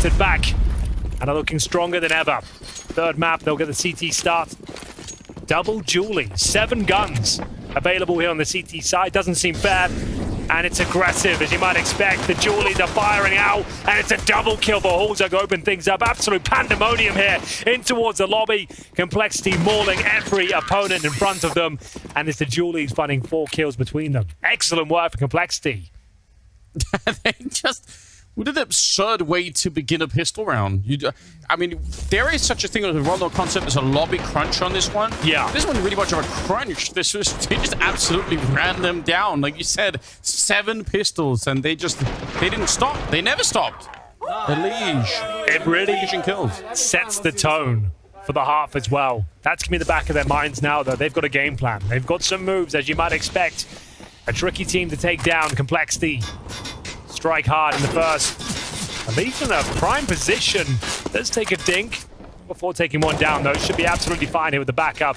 bounced back and are looking stronger than ever. Third map, they'll get the CT start. Double dueling, 7 guns available here on the CT side. Doesn't seem fair, and it's aggressive, as you might expect. The duelies are firing out, and it's a double kill for Hulzug. Open things up. Absolute pandemonium here in towards the lobby. Complexity mauling every opponent in front of them, and it's the duelies finding 4 kills between them. Excellent work for Complexity. They just... What an absurd way to begin a pistol round. I mean, there is such a thing as a well-known concept as a lobby crunch on this one. Yeah. This wasn't really much of a crunch. They just absolutely ran them down. Like you said, 7 pistols, and they didn't stop. They never stopped. Elige. It really kills. sets the tone for the half as well. That's going to be the back of their minds now, though. They've got a game plan. They've got some moves, as you might expect. A tricky team to take down. Complexity. Strike hard in the first. At least in a prime position. Does take a dink before taking one down, though. Should be absolutely fine here with the backup.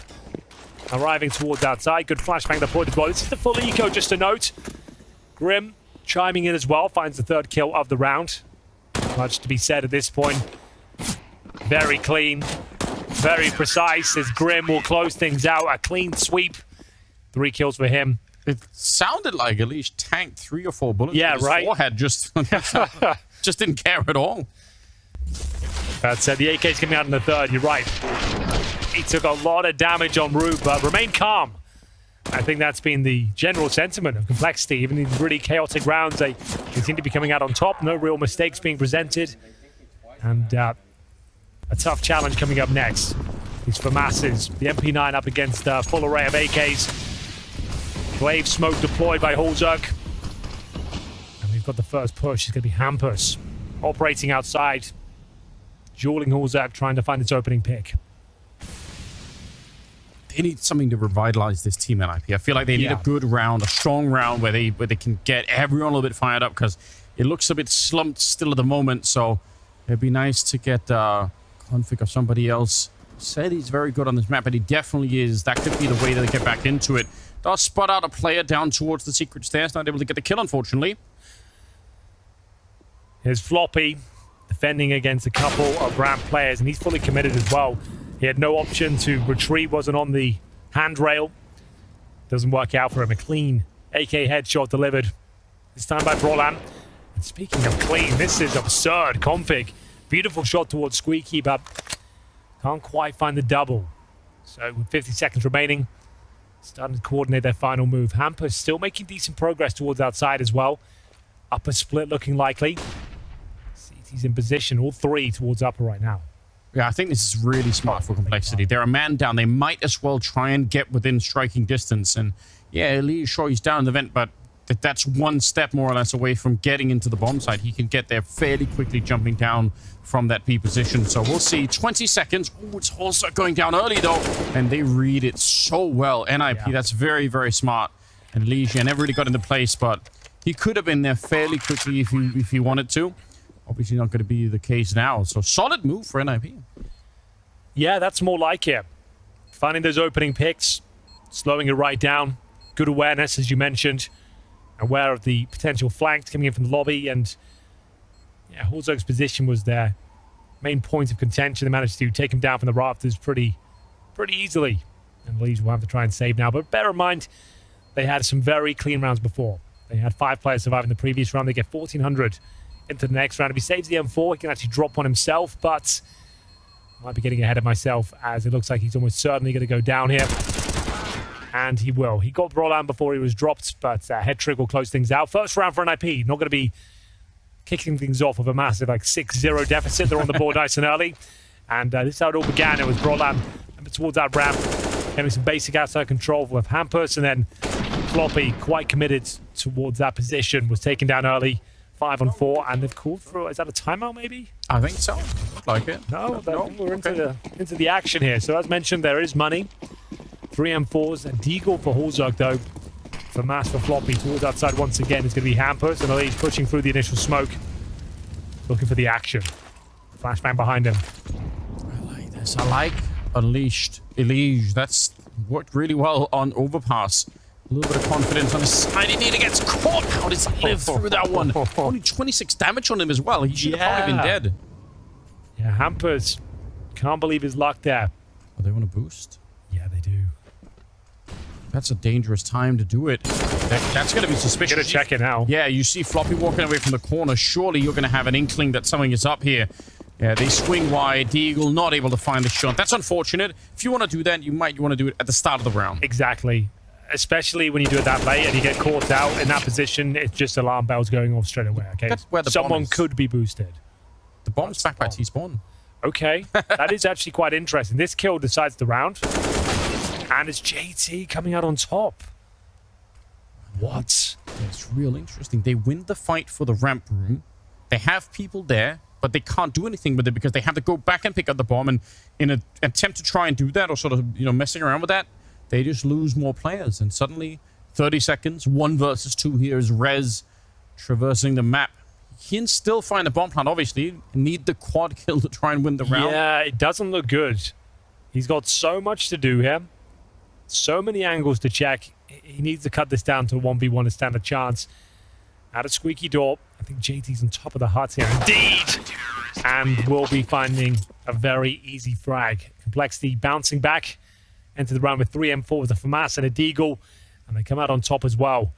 Arriving towards outside. Good flashbang the point as well. This is the full eco, just a note. Grim chiming in as well. Finds the 3rd kill of the round. Much to be said at this point. Very clean. Very precise as Grim will close things out. A clean sweep. 3 kills for him. It sounded like Elige tanked 3 or 4 bullets. Yeah, his right. Forehead just didn't care at all. That's the AK's coming out in the 3rd. You're right. He took a lot of damage on Rube, but remained calm. I think that's been the general sentiment of Complexity. Even in really chaotic rounds, they seem to be coming out on top. No real mistakes being presented. And a tough challenge coming up next. It's for masses. The MP9 up against a full array of AKs. Glaive smoke deployed by Hulzug. And we've got the first push. It's going to be Hampus operating outside. Dueling Hulzug, trying to find its opening pick. They need something to revitalize this team at IP. I feel like they need a good round, a strong round where they can get everyone a little bit fired up, because it looks a bit slumped still at the moment. So it'd be nice to get Config or somebody else. Said he's very good on this map, but he definitely is. That could be the way that they get back into it. Does spot out a player down towards the secret stairs. Not able to get the kill, unfortunately. Here's Floppy defending against a couple of ramp players, and he's fully committed as well. He had no option to retreat, wasn't on the handrail. Doesn't work out for him. A clean AK headshot delivered. This time by Brolan. And speaking of clean, this is absurd. Config. Beautiful shot towards Squeaky, but can't quite find the double. So with 50 seconds remaining, starting to coordinate their final move. Hampus still making decent progress towards outside as well. Upper split looking likely. CT's in position, all 3 towards upper right now. Yeah, I think this is really smart for Complexity. They're a man down. They might as well try and get within striking distance. And yeah, Lee, sure, he's down in the vent, but that's one step more or less away from getting into the bomb site. He can get there fairly quickly, jumping down from that P position. So we'll see. 20 seconds. Oh, it's also going down early, though. And they read it so well. NIP, that's very, very smart. And Legia never really got into place, but he could have been there fairly quickly if he wanted to. Obviously not going to be the case now. So solid move for NIP. Yeah, that's more like it. Finding those opening picks, slowing it right down. Good awareness, as you mentioned. Aware of the potential flanks coming in from the lobby. And yeah, Hulzug's position was their main point of contention. They managed to take him down from the rafters pretty easily. And Leeds will have to try and save now. But bear in mind, they had some very clean rounds before. They had 5 players survive in the previous round. They get 1,400 into the next round. If he saves the M4, he can actually drop one himself, but I might be getting ahead of myself, as it looks like he's almost certainly going to go down here. And he will. He got Brolan before he was dropped, but head trick will close things out. First round for NIP. Not going to be kicking things off with a massive 6-0 deficit. They're on the board nice and early. And this is how it all began. It was Brolan towards that ramp, having some basic outside control with Hampus, and then Floppy, quite committed towards that position, was taken down early. 5 on 4, and they've called for, is that a timeout maybe? I think so. Like it. No, we're into the action here. So as mentioned, there is money. 3 M4s, a deagle for Hulzug though. For Mass for Floppy towards outside once again is going to be Hampus, and he's pushing through the initial smoke. Looking for the action. Flashbang behind him. I like this. I like Unleashed. Elige. That's worked really well on Overpass. A little bit of confidence on his side. He gets caught. How does he live through that one? Only 26 damage on him as well. He should have probably been dead. Yeah, Hampers. Can't believe his luck there. Oh, they want to boost? Yeah, they do. That's a dangerous time to do it. That's going to be suspicious. Gonna check it now. Yeah, you see Floppy walking away from the corner. Surely you're going to have an inkling that something is up here. Yeah, they swing wide. Deagle not able to find the shot. That's unfortunate. If you want to do that, you might want to do it at the start of the round. Exactly. Especially when you do it that late and you get caught out in that position, it's just alarm bells going off straight away, okay? That's where the Someone bomb is. could be boosted. The bomb's back by T-spawn. Okay, that is actually quite interesting. This kill decides the round. And it's JT coming out on top. What? It's real interesting. They win the fight for the ramp room. They have people there, but they can't do anything with it because they have to go back and pick up the bomb. And in an attempt to try and do that or sort of, messing around with that, they just lose more players. And suddenly, 30 seconds, 1 versus 2 here is Rez traversing the map. He can still find a bomb plant, obviously. Need the quad kill to try and win the round. Yeah, it doesn't look good. He's got so much to do here. So many angles to check. He needs to cut this down to 1v1 to stand a chance. At a squeaky door. I think JT's on top of the hut here. Indeed! And we'll be finding a very easy frag. Complexity bouncing back into the round with 3 M4 with a FAMAS and a Deagle. And they come out on top as well.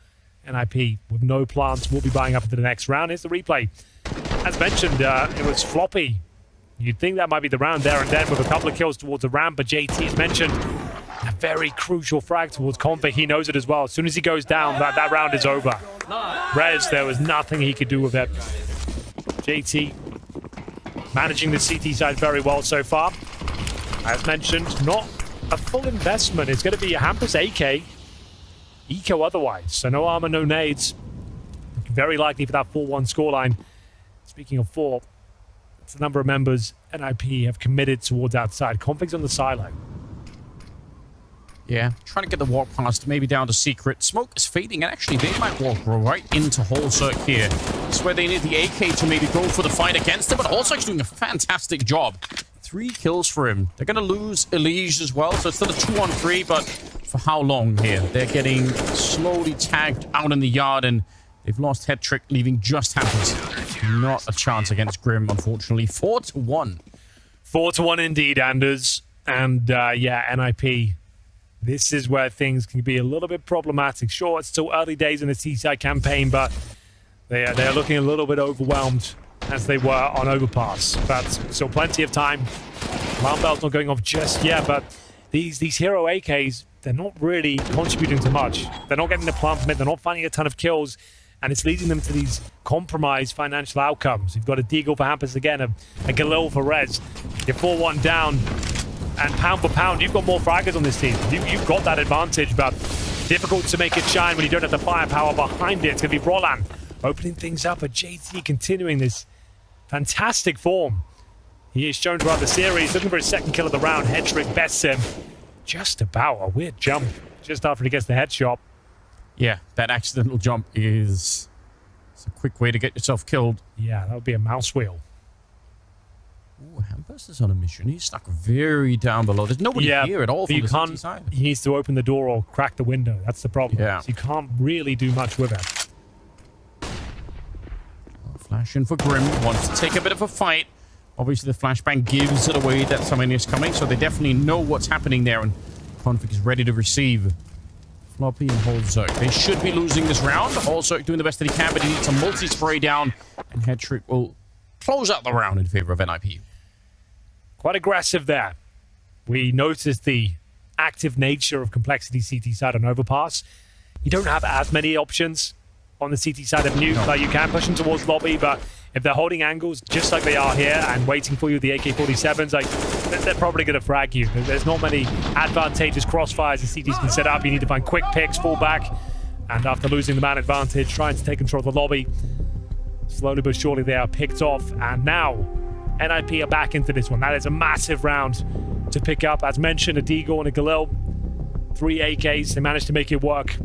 NIP with no plants will be buying up into the next round. Here's the replay. As mentioned, it was Floppy. You'd think that might be the round there and then with a couple of kills towards the ramp, but JT has mentioned a very crucial frag towards Config. He knows it as well. As soon as he goes down, that round is over. Rez, there was nothing he could do with it. JT managing the CT side very well so far. As mentioned, not a full investment. It's going to be a Hampers AK. Eco otherwise. So no armor, no nades. Very likely for that 4-1 scoreline. Speaking of 4, it's the number of members NIP have committed towards outside. Config's on the sideline. Yeah, trying to get the walk past, maybe down to secret. Smoke is fading, and actually they might walk right into Holzerk here. It's where they need the AK to maybe go for the fight against him, but Holzerk's doing a fantastic job. 3 kills for him. They're going to lose Elige as well, so it's still a 2-on-3, but for how long here? They're getting slowly tagged out in the yard, and they've lost Headtrick, leaving just Hampers. Not a chance against Grim, unfortunately. 4-1. 4-1 indeed, Anders. And yeah, NIP. This is where things can be a little bit problematic. Sure, it's still early days in the T-side campaign, but they are looking a little bit overwhelmed as they were on Overpass. But still plenty of time. Alarm bell's not going off just yet, but these hero AKs, they're not really contributing to much. They're not getting the plant permit, they're not finding a ton of kills, and it's leading them to these compromised financial outcomes. You've got a Deagle for Hampers again, a Galil for Rez. You're 4-1 down. And pound for pound, you've got more fraggers on this team. You've got that advantage, but difficult to make it shine when you don't have the firepower behind it. It's going to be Roland opening things up, but JT continuing this fantastic form. He is shown throughout the series, looking for his second kill of the round. Headtrick bests him just about. A weird jump just after he gets the headshot. Yeah, that accidental jump is a quick way to get yourself killed. Yeah, that would be a mouse wheel. Ooh, Hampers is on a mission. He's stuck very down below. There's nobody here at all from the CT side. He needs to open the door or crack the window. That's the problem. Yeah. So you can't really do much with it. Flash in for Grim. Wants to take a bit of a fight. Obviously, the flashbang gives it away that something is coming, so they definitely know what's happening there, and Config is ready to receive. Floppy and Holzerk. They should be losing this round. Holzerk doing the best that he can, but he needs a multi-spray down, and Headtrick will close out the round in favor of NIP. Quite aggressive there. We noticed the active nature of Complexity CT side on Overpass. You don't have as many options on the CT side of Nuke. Like, you can push them towards lobby, but if they're holding angles just like they are here and waiting for you, the AK-47s, like, they're probably going to frag you. There's not many advantageous crossfires the CTs can set up. You need to find quick picks, fall back, and after losing the man advantage, trying to take control of the lobby. Slowly but surely they are picked off, and now NIP are back into this one. That is a massive round to pick up. As mentioned, a Deagle and a Galil. 3 AKs, they managed to make it work.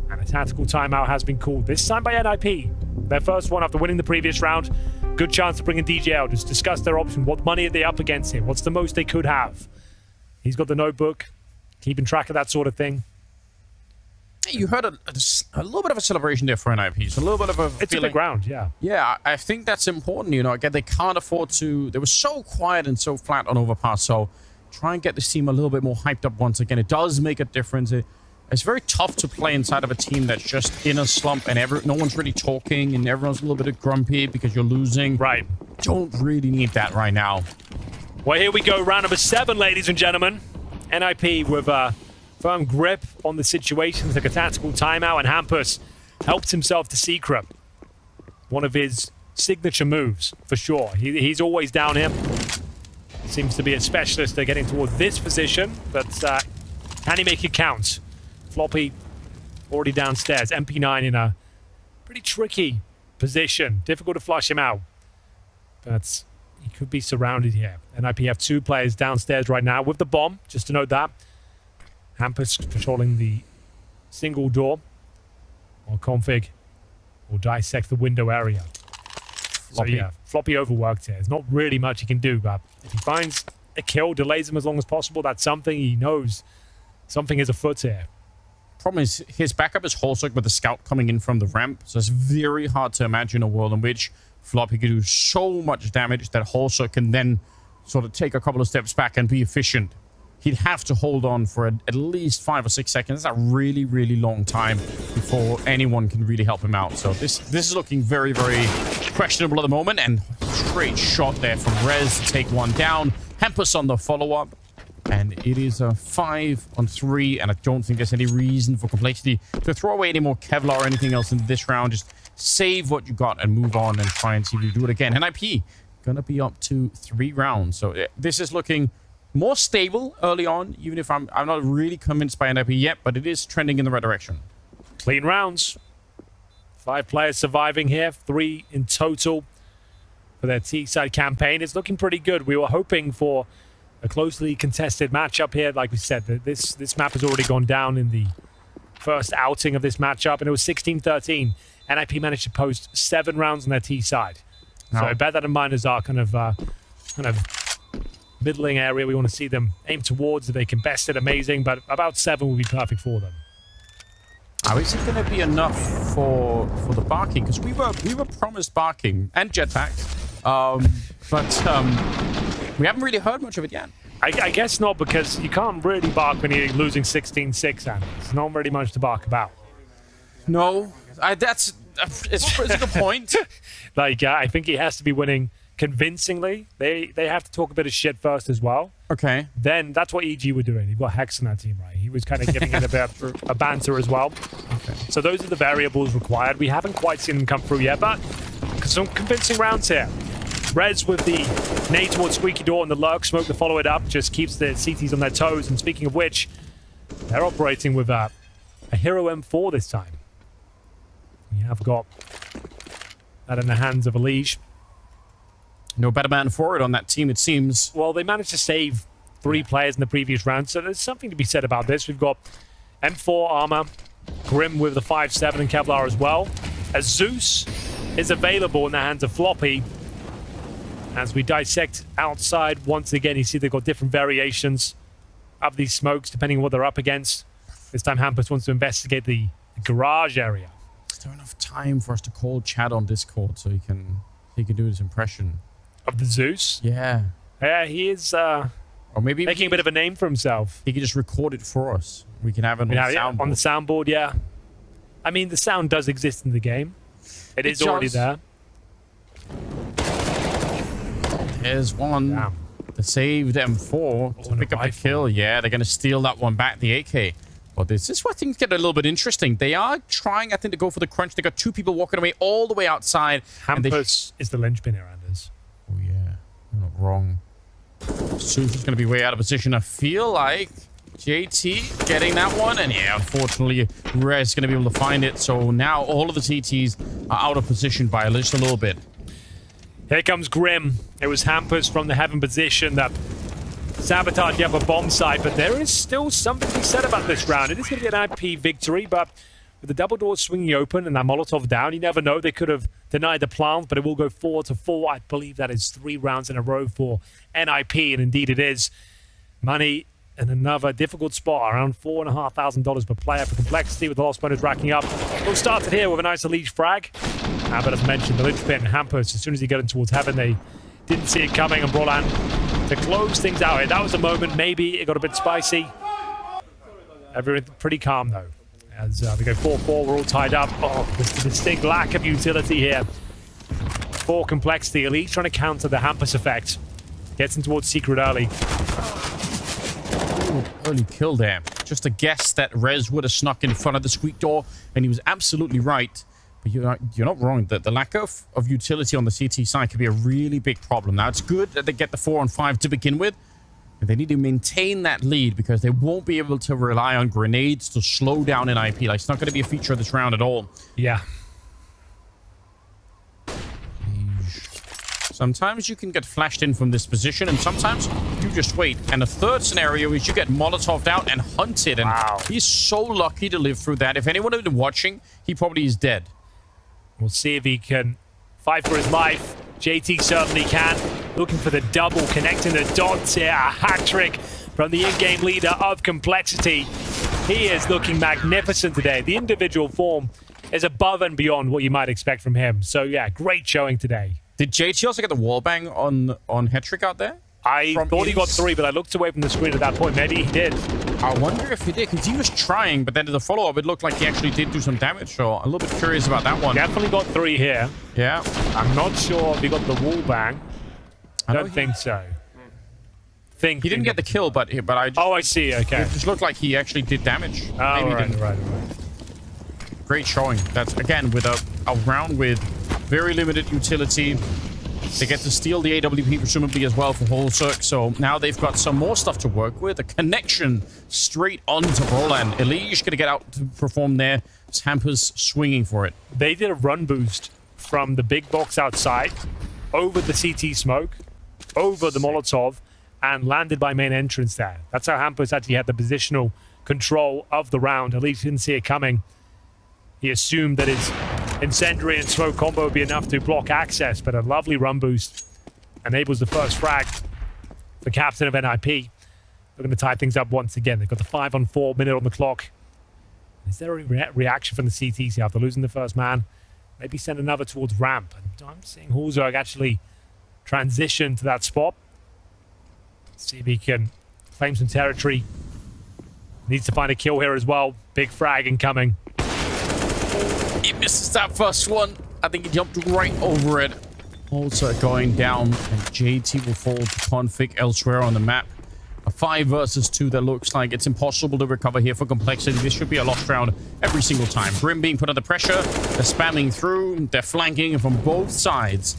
And a tactical timeout has been called, this time by NIP. Their first one after winning the previous round. Good chance to bring in DJ out, just discuss their option. What money are they up against here? What's the most they could have? He's got the notebook, keeping track of that sort of thing. You heard a little bit of a celebration there for NIP. So a little bit of a It's a big round, yeah. Yeah, I think that's important. You know, again, they can't afford to. They were so quiet and so flat on Overpass. So try and get this team a little bit more hyped up once again. It does make a difference. It's very tough to play inside of a team that's just in a slump and no one's really talking and everyone's a little bit grumpy because you're losing. Right. Don't really need that right now. Well, here we go. Round number 7, ladies and gentlemen. NIP with a firm grip on the situation. Took a tactical timeout, and Hampus helped himself to Secret. One of his signature moves, for sure. He's always down here. Seems to be a specialist at getting towards this position, but can he make it count? Floppy already downstairs. MP9 in a pretty tricky position. Difficult to flush him out. But he could be surrounded here. NIP have 2 players downstairs right now with the bomb, just to note that. Hampus patrolling the single door. Or config. Or dissect the window area. Floppy. So yeah, Floppy overworked here. There's not really much he can do, but if he finds a kill, delays him as long as possible, that's something he knows. Something is afoot here. Problem is, his backup is Holzuk with the scout coming in from the ramp, so it's very hard to imagine a world in which Floppy can do so much damage that Holzuk can then sort of take a couple of steps back and be efficient. He'd have to hold on for at least 5 or 6 seconds. That's a really, really long time before anyone can really help him out. So this is looking very, very questionable at the moment, and straight shot there from Rez to take one down. Hampus on the follow-up. And it is a 5-on-3, and I don't think there's any reason for Complexity to throw away any more Kevlar or anything else in this round. Just save what you got and move on and try and see if you do it again. NIP gonna be up to 3 rounds. So this is looking more stable early on, even if I'm not really convinced by NIP yet, but it is trending in the right direction. Clean rounds. 5 players surviving here, 3 in total for their T-side campaign. It's looking pretty good. We were hoping for a closely contested matchup here. Like we said, this map has already gone down in the first outing of this matchup, and it was 16-13. NIP managed to post 7 rounds on their T side. So I bear that in mind as our kind of middling area we want to see them aim towards. If they can best it, amazing, but about 7 would be perfect for them. How is it going to be enough for the barking? Because we were promised barking and jetpacks, but we haven't really heard much of it yet. I guess not, because you can't really bark when you're losing 16-6, and there's not really much to bark about. No, it's a good point. Like, I think he has to be winning convincingly. They have to talk a bit of shit first as well. Okay. Then that's what EG were doing. You've got Hex on that team, right? He was kind of giving it a bit of a banter as well. Okay. So those are the variables required. We haven't quite seen them come through yet, but some convincing rounds here. Rez with the nade towards Squeaky Door and the lurk smoke to follow it up just keeps the CTs on their toes. And speaking of which, they're operating with a Hero M4 this time. We have got that in the hands of Elige. No better man for it on that team, it seems. Well, they managed to save 3 players in the previous round, so there's something to be said about this. We've got M4 armor, Grim with the 5-7 and Kevlar as well. As Zeus is available in the hands of Floppy. As we dissect outside, once again, you see they've got different variations of these smokes, depending on what they're up against. This time, Hampus wants to investigate the garage area. Is there enough time for us to call Chad on Discord so he can do his impression? Of the Zeus? Yeah. Yeah, he is or maybe making a bit of a name for himself. He can just record it for us. We can have it on the soundboard. On the soundboard, yeah. I mean, the sound does exist in the game. It is already there. There's one. Damn. The saved M4 to pick up a kill. Yeah, they're going to steal that one back, the AK. But this is where things get a little bit interesting. They are trying, I think, to go for the crunch. They got 2 people walking away all the way outside. Hampus is the linchpin here, Anders. Oh, yeah. You're not wrong. Zeus is going to be way out of position. I feel like JT getting that one. And yeah, unfortunately, Rez is going to be able to find it. So now all of the TTs are out of position by just a little bit. Here comes Grim. It was Hampus from the heaven position that sabotaged the upper bomb site, but there is still something to be said about this round. It is going to be an IP victory, but with the double doors swinging open and that Molotov down, you never know. They could have denied the plant, but it will go 4-4. I believe that is 3 rounds in a row for NIP, and indeed it is. Money in another difficult spot, around $4,500 per player for complexity, with the lost bonus racking up. We'll start it here with a nice Elite frag. But as mentioned, the linchpin Hampus, as soon as he got in towards heaven, they didn't see it coming, and Brolan to close things out here. That was a moment, maybe it got a bit spicy. Everything pretty calm though. As we go 4-4, we're all tied up. Oh, there's a distinct lack of utility here for complexity. Elite trying to counter the Hampus effect. Gets in towards Secret early. Ooh, early kill there. Just a guess that Rez would have snuck in front of the squeak door, and he was absolutely right. But you're not wrong. The lack of utility on the CT side could be a really big problem. Now, it's good that they get the 4-on-5 to begin with. And they need to maintain that lead because they won't be able to rely on grenades to slow down NIP. Like, it's not going to be a feature of this round at all. Yeah. Sometimes you can get flashed in from this position, and sometimes you just wait. And the third scenario is you get Molotov'd out and hunted. And wow. He's so lucky to live through that. If anyone had been watching, he probably is dead. We'll see if he can fight for his life. JT certainly can. Looking for the double, connecting the dots here. A hat trick from the in-game leader of complexity. He is looking magnificent today. The individual form is above and beyond what you might expect from him. So yeah, great showing today. Did JT also get the wallbang on hat-trick out there? I thought he got 3, but I looked away from the screen at that point. Maybe he did. I wonder if he did, because he was trying, but then in the follow-up, it looked like he actually did do some damage. So I'm a little bit curious about that one. Definitely got 3 here. Yeah. I'm not sure if he got the wall bang. I don't think so. He didn't get the kill, but I just... Oh, I see. Okay. It just looked like he actually did damage. Oh, Maybe right, he didn't. right. Great showing. That's, again, with a round with very limited utility. They get to steal the AWP, presumably, as well for Holzerk. So now they've got some more stuff to work with. A connection straight onto Brolan. Elige going to get out to perform there. Hampus swinging for it. They did a run boost from the big box outside, over the CT smoke, over the Molotov, and landed by main entrance there. That's how Hampus actually had the positional control of the round. Elige didn't see it coming. He assumed that his incendiary and smoke combo would be enough to block access, but a lovely run boost enables the first frag. The captain of NIP. They're going to tie things up once again. They've got the 5-on-4 minute on the clock. Is there a reaction from the CTs here after losing the first man? Maybe send another towards ramp. And I'm seeing Holzerg actually transition to that spot. See if he can claim some territory. Needs to find a kill here as well. Big frag incoming. He misses that first one. I think he jumped right over it. Also going down, and JT will fall to config elsewhere on the map. A 5 versus 2 that looks like it's impossible to recover here for complexity. This should be a lost round every single time. Grim being put under pressure. They're spamming through. They're flanking from both sides.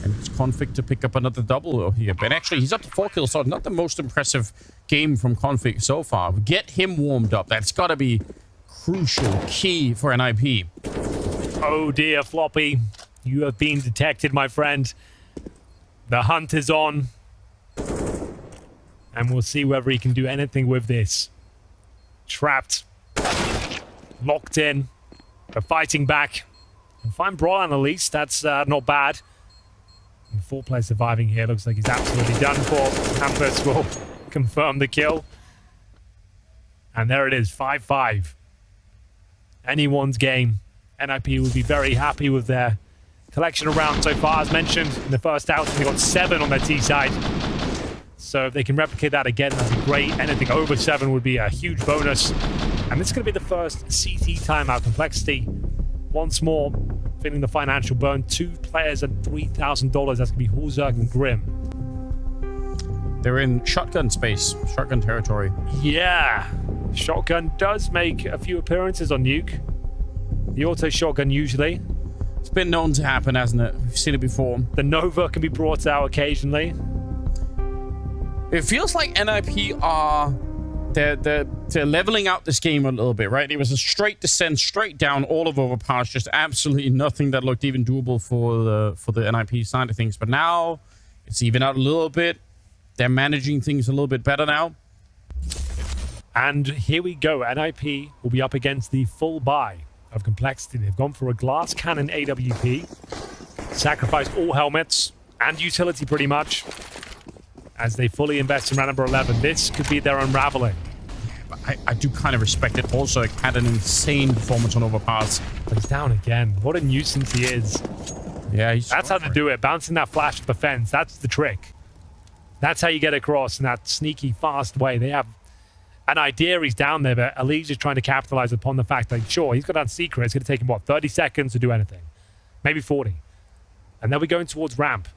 And it's config to pick up another double here. But actually, he's up to 4 kills, so not the most impressive game from config so far. Get him warmed up. That's got to be crucial, key for NIP. Oh dear, Floppy. You have been detected, my friend. The hunt is on. And we'll see whether he can do anything with this. Trapped. Locked in. But fighting back. And find Brolan at least. That's not bad. And 4 players surviving here. Looks like he's absolutely done for. Hampus will confirm the kill. And there it is. 5-5. Anyone's game. NIP will be very happy with their collection of rounds so far. As mentioned in the first outing, they got 7 on their T side. So if they can replicate that again, that'd be great. Anything over 7 would be a huge bonus. And this is going to be the first CT timeout. Complexity once more feeling the financial burn. 2 players and $3,000. That's going to be Holzerk and Grim. They're in shotgun space, shotgun territory. Yeah. Shotgun does make a few appearances on Nuke. The auto shotgun usually. It's been known to happen, hasn't it? We've seen it before. The Nova can be brought out occasionally. It feels like NIP are... They're leveling out this game a little bit, right? It was a straight descent, straight down, all of overpass, just absolutely nothing that looked even doable for the NIP side of things. But now, it's even out a little bit. They're managing things a little bit better now. And here we go. NIP will be up against the full buy of complexity. They've gone for a glass cannon AWP. Sacrificed all helmets and utility pretty much. as they fully invest in round number 11. This could be their unraveling. I do kind of respect it. Also, it had an insane performance on overpass. But he's down again. What a nuisance he is. Yeah, that's how to do it. Bouncing that flash off the fence. That's the trick. That's how you get across in that sneaky, fast way. They have an idea he's down there, but Elise is trying to capitalize upon the fact that, sure, he's got that secret. It's going to take him, what, 30 seconds to do anything? Maybe 40. And then we're going towards ramp.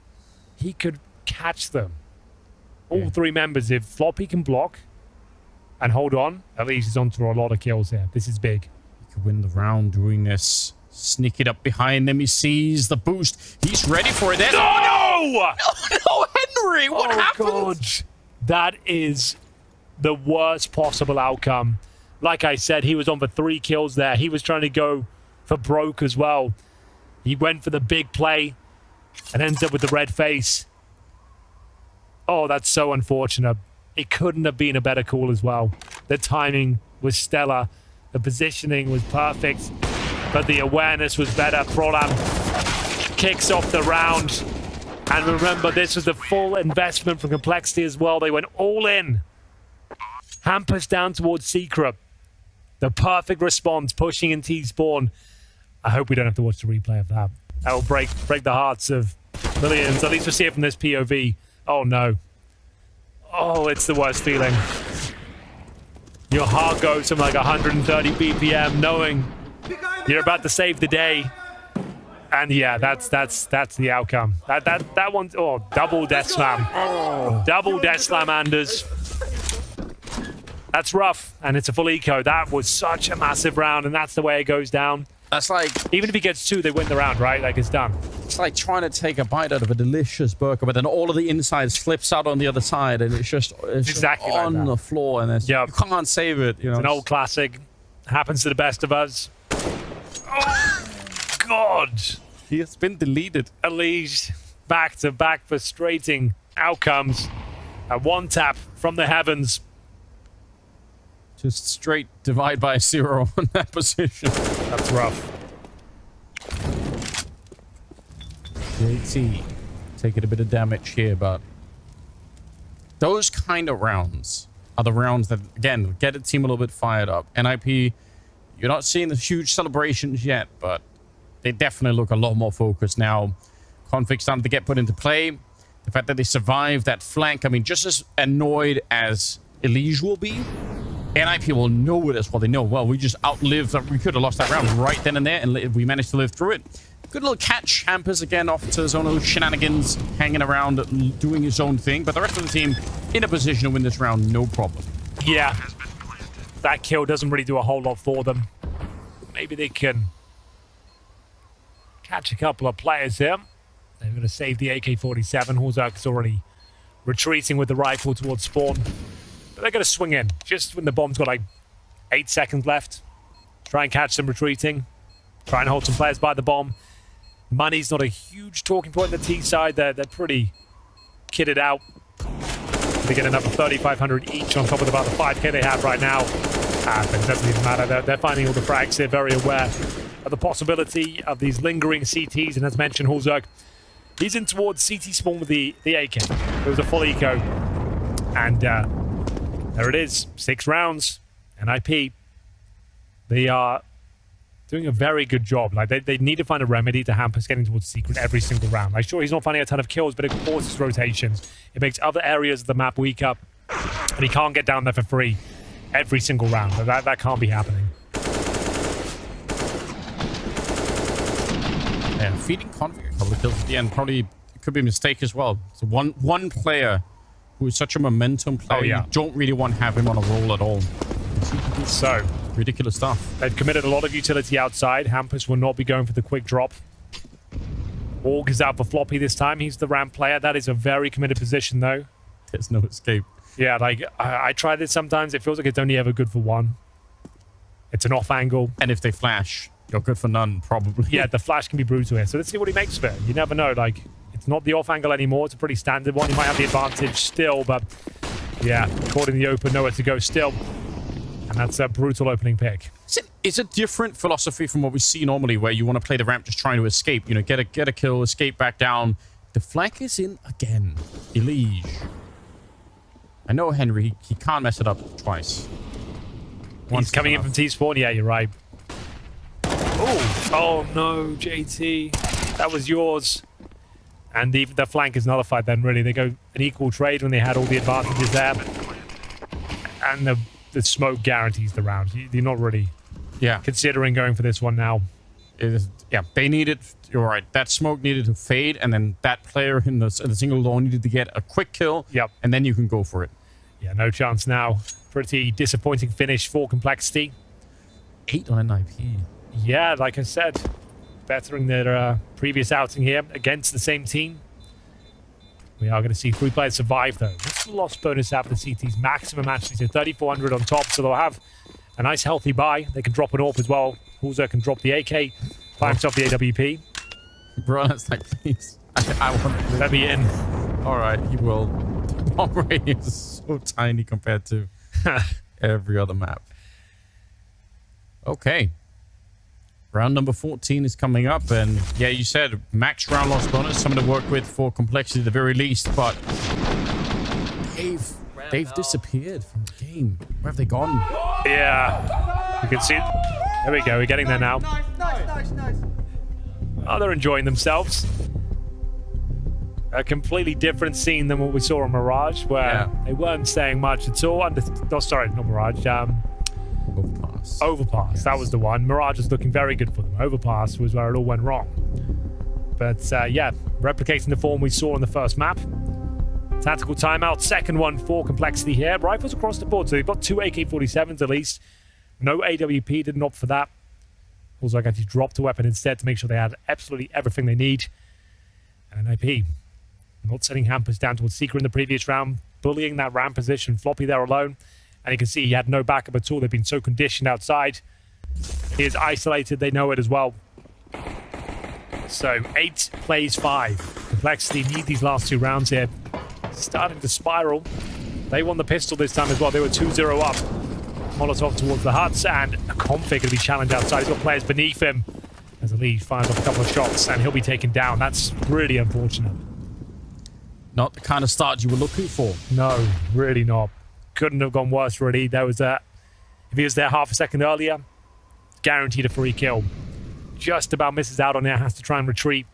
He could catch them. All three members. If Floppy can block and hold on, Elise is on for a lot of kills here. This is big. He could win the round doing this. Sneak it up behind them. He sees the boost. He's ready for it. No! No, Henry! What happened? God. That is the worst possible outcome. Like I said, he was on for 3 kills there. He was trying to go for broke as well. He went for the big play and ends up with the red face. Oh, that's so unfortunate. It couldn't have been a better call as well. The timing was stellar. The positioning was perfect. But the awareness was better. Prolam kicks off the round. And remember, this was the full investment from Complexity as well. They went all in. Hampus down towards Secret. The perfect response, pushing in T-spawn. I hope we don't have to watch the replay of that. That will break the hearts of millions. At least we'll see it from this POV. Oh, no. Oh, it's the worst feeling. Your heart goes from like 130 BPM knowing you're about to save the day. And yeah, that's the outcome. That one's double death slam. Oh, double death slam, Anders. That's rough, and it's a full eco. That was such a massive round, and that's the way it goes down. That's like... Even if he gets 2, they win the round, right? Like, it's done. It's like trying to take a bite out of a delicious burger, but then all of the inside slips out on the other side, and it's just exactly on like the floor, and you can't save it. You know, it's an old classic. Happens to the best of us. Oh, God. He has been deleted. Elise, back-to-back frustrating outcomes. A one tap from the heavens. Just straight divide by 0 in that position. That's rough. JT taking a bit of damage here, but those kind of rounds are the rounds that, again, get a team a little bit fired up. NIP, you're not seeing the huge celebrations yet, but they definitely look a lot more focused now. Conflict's starting to get put into play. The fact that they survived that flank, I mean, just as annoyed as Elise will be, NIP will know it as well. They know, well, we just outlived, we could have lost that round right then and there, and we managed to live through it. Good little catch. Hampus again off to his own little shenanigans, hanging around, doing his own thing. But the rest of the team in a position to win this round, no problem. Yeah. That kill doesn't really do a whole lot for them. Maybe they can catch a couple of players here. They're going to save the AK-47. Horzak is already retreating with the rifle towards spawn. But they're going to swing in just when the bomb's got like 8 seconds left. Try and catch them retreating. Try and hold some players by the bomb. Money's not a huge talking point on the T side. They're pretty kitted out. They get another 3,500 each on top of about the 5k they have right now. But it doesn't even matter. They're finding all the frags. They're very aware of the possibility of these lingering CTs. And as mentioned, Horzak, he's in towards CT spawn with the AK. It was a full eco. And there it is. 6 rounds. NIP. They are doing a very good job. Like they need to find a remedy to Hampus getting towards secret every single round. Like, sure, he's not finding a ton of kills, but it forces rotations. It makes other areas of the map weaker, and he can't get down there for free every single round. That can't be happening. Yeah, feeding Config a couple of kills at the end probably could be a mistake as well. So one player who is such a momentum player, you don't really want to have him on a roll at all. So ridiculous stuff. They've committed a lot of utility outside. Hampus will not be going for the quick drop. Org is out for Floppy this time. He's the ramp player. That is a very committed position, though. There's no escape. Yeah, like, I try this sometimes. It feels like it's only ever good for one. It's an off angle. And if they flash, you're good for none, probably. Yeah, the flash can be brutal here. So let's see what he makes of it. You never know. Like, it's not the off angle anymore. It's a pretty standard one. He might have the advantage still, but yeah, caught in the open, nowhere to go still. And that's a brutal opening pick. It's a different philosophy from what we see normally, where you want to play the ramp just trying to escape. You know, get a kill, escape back down. The flank is in again. Elise. I know Henry, he can't mess it up twice. He's coming in from T-spawn. Yeah, you're right. Oh no, JT. That was yours. And even the flank is nullified then, really. They go an equal trade when they had all the advantages there. And the smoke guarantees the round. You're not really considering going for this one now. Yeah, they needed, you're right, that smoke needed to fade, and then that player in the single law needed to get a quick kill, and then you can go for it. Yeah, no chance now. Pretty disappointing finish for Complexity. 8 on NIP. Yeah, like I said, bettering their previous outing here against the same team. We are going to see 3 players survive, though. What's the loss bonus after the CT's maximum, actually? So 3,400 on top, so they'll have a nice healthy buy. They can drop an AWP as well. Hulzer can drop the AK, climb off the AWP. Bro, that's like, please. I want to let me in. All right, he will. The bomb radius is so tiny compared to every other map. Okay. Round number 14 is coming up, and yeah, you said max round loss bonus, something to work with for Complexity at the very least, but they've disappeared from the game. Where have they gone? Yeah, you can see it. There we go, we're getting there now. Nice. Oh, they're enjoying themselves. A completely different scene than what we saw on Mirage, where they weren't saying much at all. Sorry, not Mirage. Overpass. Yes. That was the one. Mirage was looking very good for them. Overpass was where it all went wrong. But yeah, replicating the form we saw on the first map. Tactical timeout, second one for Complexity here. Rifles across the board, so they've got 2 AK-47s at least. No AWP, didn't opt for that. Also, I got to drop the weapon instead to make sure they had absolutely everything they need. And an IP. Not sending Hampers down towards Seeker in the previous round, bullying that ramp position. Floppy there alone. And you can see he had no backup at all. They've been so conditioned outside. He is isolated. They know it as well. So 8 plays 5. Complexity need these last 2 rounds here. Starting to spiral. They won the pistol this time as well. They were 2-0 up. Molotov towards the huts, and a config going to be challenged outside. He's got players beneath him. As the lead fires off a couple of shots, and he'll be taken down. That's really unfortunate. Not the kind of start you were looking for. No, really not. Couldn't have gone worse, really. There was if he was there half a second earlier, guaranteed a free kill. Just about misses out on it, has to try and retreat.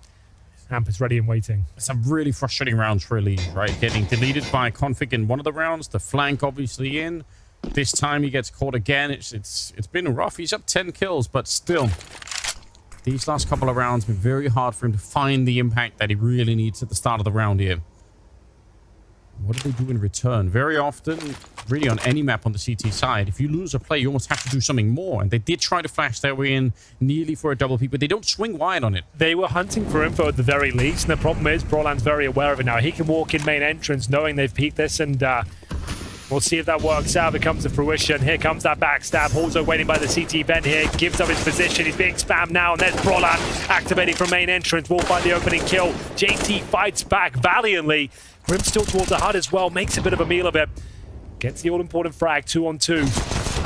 Hampers ready and waiting. Some really frustrating rounds for Elite, right? Getting deleted by a config in one of the rounds, the flank obviously in. This time he gets caught again. It's been rough. He's up 10 kills, but still, these last couple of rounds have been very hard for him to find the impact that he really needs at the start of the round here. What do they do in return? Very often, really on any map on the CT side, if you lose a play, you almost have to do something more. And they did try to flash their way in nearly for a double peak, but they don't swing wide on it. They were hunting for info at the very least, and the problem is Broland's very aware of it now. He can walk in main entrance knowing they've peaked this, and we'll see if that works out. It comes to fruition. Here comes that backstab. Also waiting by the CT vent here. Gives up his position. He's being spammed now, and there's Broland activating from main entrance. Will find the opening kill. JT fights back valiantly. Grim still towards the hut as well. Makes a bit of a meal of it. Gets the all-important frag. 2-on-2.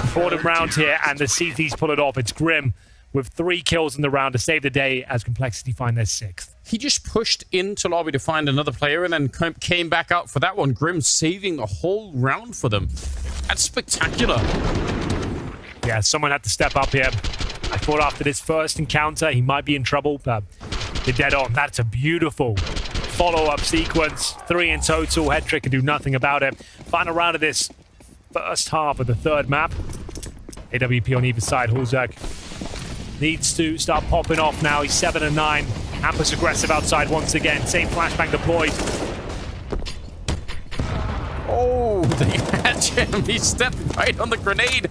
Important round here, and the CTs pull it off. It's Grim with 3 kills in the round to save the day as Complexity find their 6th. He just pushed into lobby to find another player and then came back out for that one. Grim saving the whole round for them. That's spectacular. Yeah, someone had to step up here. I thought after this first encounter, he might be in trouble, but they're dead on. That's a beautiful follow-up sequence. 3 in total. Head trick can do nothing about it. Final round of this first half of the third map. AWP on either side. Hulzak needs to start popping off now. He's 7-9. Hampus aggressive outside once again. Same flashbang deployed. Oh, they had him. He stepped right on the grenade.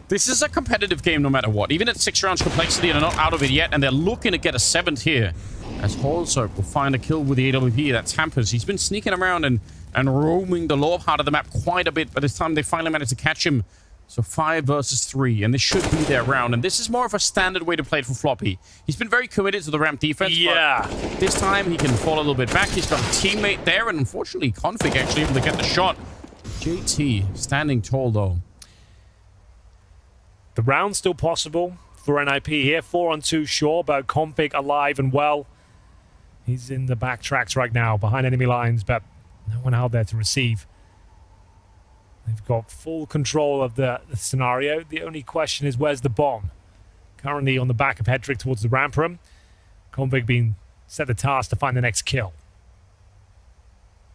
This is a competitive game no matter what. Even at 6 rounds Complexity, they're not out of it yet, and they're looking to get a 7th here. As Holzerk will find a kill with the AWP. That's Hampers. He's been sneaking around and roaming the lower part of the map quite a bit, but this time they finally managed to catch him. So 5 versus 3, and this should be their round. And this is more of a standard way to play it for Floppy. He's been very committed to the ramp defense, but this time he can fall a little bit back. He's got a teammate there, and unfortunately, Config actually able to get the shot. JT standing tall, though. The round's still possible for NIP here. 4-on-2 sure, but Config alive and well. He's in the back tracks right now, behind enemy lines, but no one out there to receive. They've got full control of the scenario. The only question is, where's the bomb? Currently on the back of Hedrick towards the ramp room. Config being set the task to find the next kill.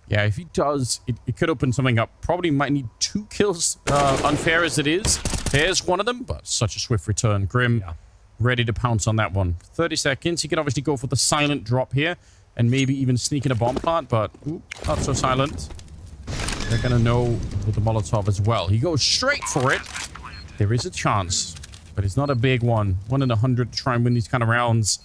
Yeah, if he does, it could open something up. Probably might need 2 kills, unfair as it is. There's one of them, but such a swift return. Grim, ready to pounce on that one. 30 seconds. He can obviously go for the silent drop here and maybe even sneak in a bomb plant, but not so silent. They're going to know with the Molotov as well. He goes straight for it. There is a chance, but it's not a big one. 1 in 100 to try and win these kind of rounds.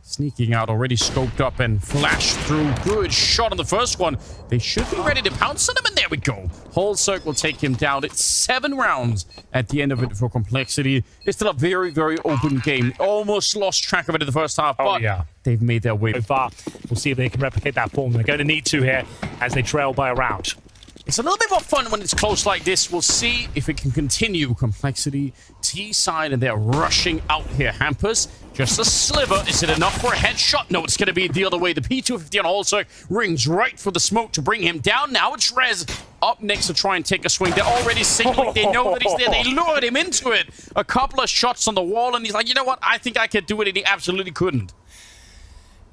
Sneaking out, already scoped up and flashed through. Good shot on the first one. They should be ready to pounce on him, and there we go. Whole circle will take him down. It's 7 rounds at the end of it for Complexity. It's still a very, very open game. Almost lost track of it in the first half, but they've made their way so far. We'll see if they can replicate that form. They're going to need to here as they trail by a round. It's a little bit more fun when it's close like this. We'll see if it can continue. Complexity, T-side, and they're rushing out here. Hampers, just a sliver. Is it enough for a headshot? No, it's going to be the other way. The P250 on Holzer rings right for the smoke to bring him down. Now it's Rez up next to try and take a swing. They're already signaling. They know that he's there. They lured him into it. A couple of shots on the wall, and he's like, you know what? I think I could do it, and he absolutely couldn't.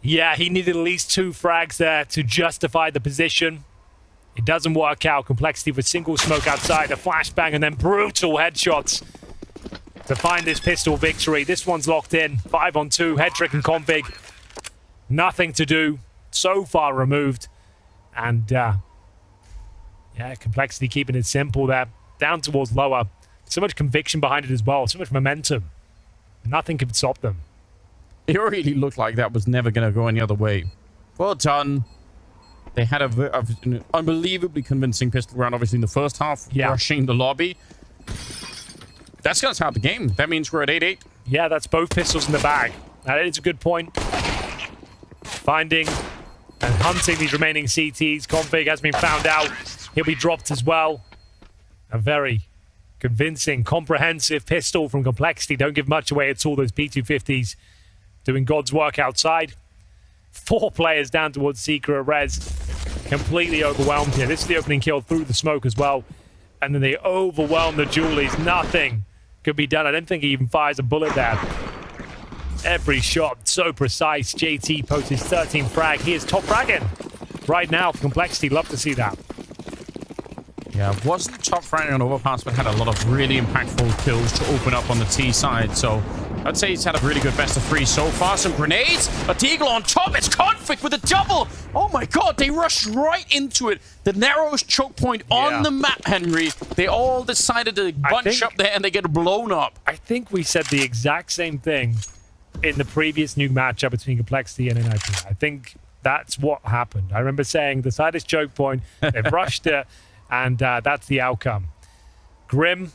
Yeah, he needed at least 2 frags there to justify the position. It doesn't work out. Complexity with single smoke outside, a flashbang, and then brutal headshots to find this pistol victory. This one's locked in. 5 on 2. Hedrick and Config. Nothing to do. So far removed. And, yeah, Complexity keeping it simple there. Down towards lower. So much conviction behind it as well. So much momentum. Nothing can stop them. It really looked like that was never going to go any other way. Well done. They had an unbelievably convincing pistol round, obviously, in the first half, rushing the lobby. That's going to start the game. That means we're at 8-8. Yeah, that's both pistols in the bag. That is a good point. Finding and hunting these remaining CTs. Config has been found out. He'll be dropped as well. A very convincing, comprehensive pistol from Complexity. Don't give much away at all. Those P250s doing God's work outside. 4 players down towards Secret. Rez completely overwhelmed here. This is the opening kill through the smoke as well. And then they overwhelm the Julies. Nothing could be done. I don't think he even fires a bullet there. Every shot so precise. JT posts his 13th frag. He is top fragging right now for Complexity. Love to see that. Yeah, wasn't top fragging on overpass, but had a lot of really impactful kills to open up on the T side. So I'd say he's had a really good best of 3 so far. Some grenades, a Deagle on top. It's Config with a double. Oh my god, they rushed right into it. The narrowest choke point on the map, Henry. They all decided to bunch up there and they get blown up. I think we said the exact same thing in the previous Nuke matchup between Complexity and NIP. I think that's what happened. I remember saying the slightest choke point, they've rushed it, and that's the outcome. Grim,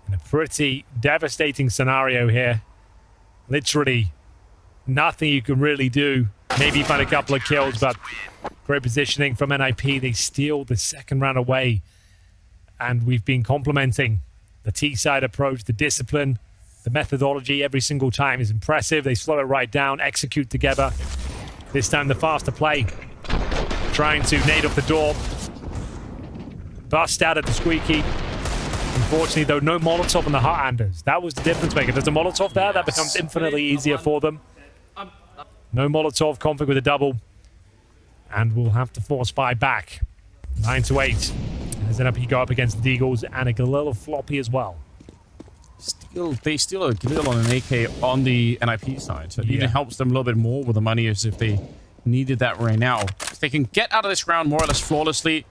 in a pretty devastating scenario here. Literally nothing you can really do. Maybe find a couple of kills, but great positioning from NIP. They steal the second round away. And we've been complimenting the T-side approach, the discipline, the methodology every single time is impressive. They slow it right down, execute together. This time the faster play. Trying to nade off the door. Bust out at the squeaky. Unfortunately, though, no Molotov on the Hearthanders. That was the difference maker. If there's a Molotov there, that becomes infinitely easier for them. No Molotov, Config with a double. And we'll have to force 5 back. 9-8. As NIP go up against the Deagles and a Galil floppy as well. They steal a Galil on an AK on the NIP side. So it even helps them a little bit more with the money as if they needed that right now. If they can get out of this round more or less flawlessly,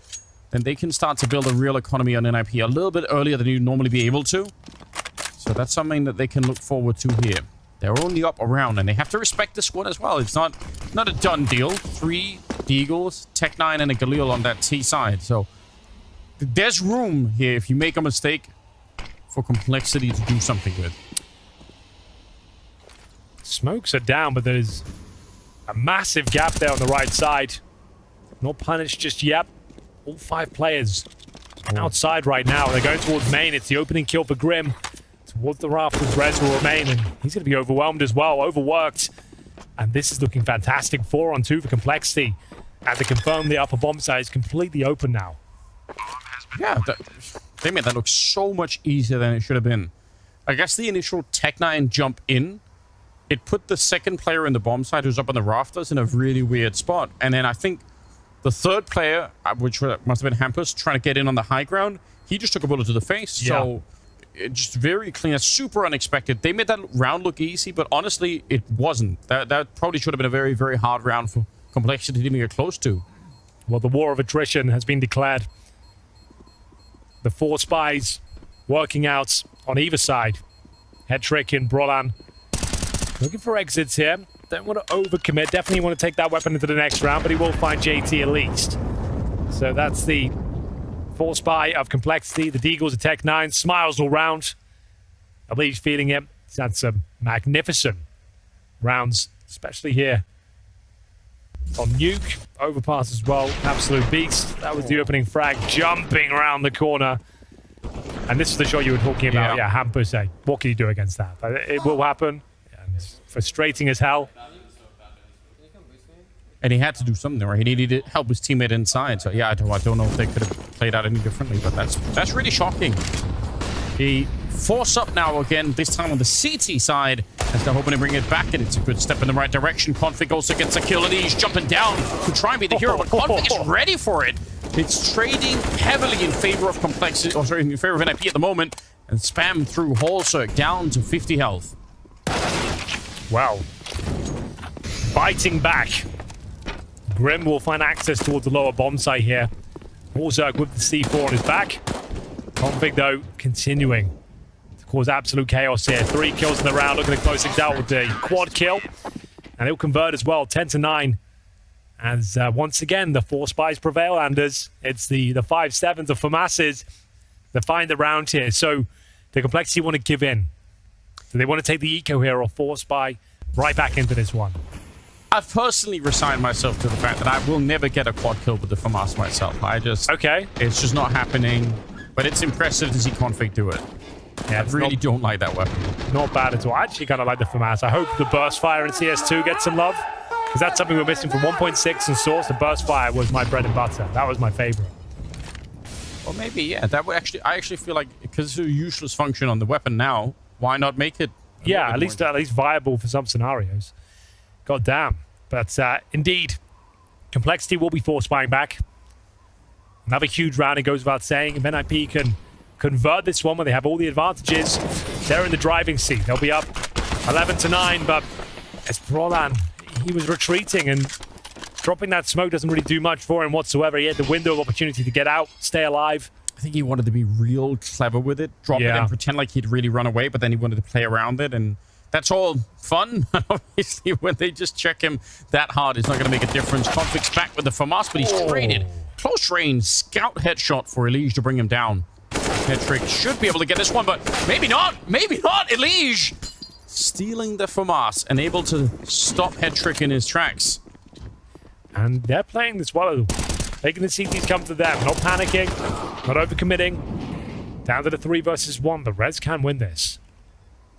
then they can start to build a real economy on NIP a little bit earlier than you'd normally be able to. So that's something that they can look forward to here. They're only up around, and they have to respect this one as well. It's not a done deal. 3 Deagles, Tech 9, and a Galil on that T side. So there's room here if you make a mistake for Complexity to do something good. Smokes are down, but there's a massive gap there on the right side. Not punished just yet. All 5 players outside right now. They're going towards main. It's the opening kill for Grim. Towards the rafters, Rez will remain, and he's going to be overwhelmed as well, overworked. And this is looking fantastic. 4 on 2 for Complexity. And to confirm the upper bomb side is completely open now. Yeah, they made that look so much easier than it should have been. I guess the initial Tech-9 jump in, it put the second player in the bomb site who's up on the rafters in a really weird spot. And then I think the third player, which must have been Hampus, trying to get in on the high ground, he just took a bullet to the face. Yeah. So it's just very clean. It's super unexpected. They made that round look easy, but honestly, it wasn't. That probably should have been a very, very hard round for Complexity to even get close to. Well, the war of attrition has been declared. The 4 spies working out on either side. Hetrick and Brolan looking for exits here. Don't want to overcommit. Definitely want to take that weapon into the next round, but he will find JT at least. So that's the 4 spy of Complexity. The Deagles of Tech-9. Smiles all round. At least feeling it. He's had some magnificent rounds, especially here on Nuke. Overpass as well. Absolute beast. That was the opening frag. Jumping around the corner. And this is the shot you were talking about. Yeah, Hampus. What can you do against that? But it will happen. And it's frustrating as hell. And he had to do something, right? He needed to help his teammate inside. So yeah, I don't know if they could have played out any differently, but that's really shocking. He force up now again, this time on the CT side, as they're hoping to bring it back, and it's a good step in the right direction. Config also gets a kill, and he's jumping down to try and be the hero, but Config is ready for it. It's trading heavily in favor of Complexity, or sorry, in favor of NIP at the moment, and spam through Hall Circ down to 50 health. Wow. Biting back. Grim will find access towards the lower bomb site here. Hall Circ with the C4 on his back. Config, though, continuing to cause absolute chaos here. 3 kills in the round. Looking at closing down with the quad kill. And he'll convert as well, 10-9. As once again, the 4 spies prevail, Anders. It's the 5-7s of FAMAS's that find the round here. So the Complexity want to give in. So they want to take the eco here or 4 spy right back into this one. I've personally resigned myself to the fact that I will never get a quad kill with the FAMAS myself. Okay. It's just not happening. But it's impressive to see Config do it. Yeah, I really don't like that weapon. Not bad at all. I actually kind of like the FAMAS. I hope the burst fire in CS2 gets some love, because that's something we're missing from 1.6 and Source. The burst fire was my bread and butter. That was my favorite. Well, maybe, yeah. That would actually, I actually feel like, because it's a useless function on the weapon now, why not make it? Yeah, at least viable for some scenarios. God damn. But indeed, Complexity will be 4 spying back. Another huge round, it goes without saying. If NIP can convert this one where they have all the advantages, they're in the driving seat. They'll be up 11-9, but as Brolan, he was retreating, and dropping that smoke doesn't really do much for him whatsoever. He had the window of opportunity to get out, stay alive. I think he wanted to be real clever with it, drop it and pretend like he'd really run away, but then he wanted to play around it, and that's all fun. Obviously, when they just check him that hard, it's not going to make a difference. Conflict's back with the FAMAS, but he's traded. Close range, scout headshot for Elige to bring him down. Hetrick should be able to get this one, but maybe not. Maybe not. Elige stealing the FAMAS and able to stop Hetrick in his tracks. And they're playing this well. Making the CTs come to them. Not panicking. Not overcommitting. Down to the 3 versus 1. The Reds can win this.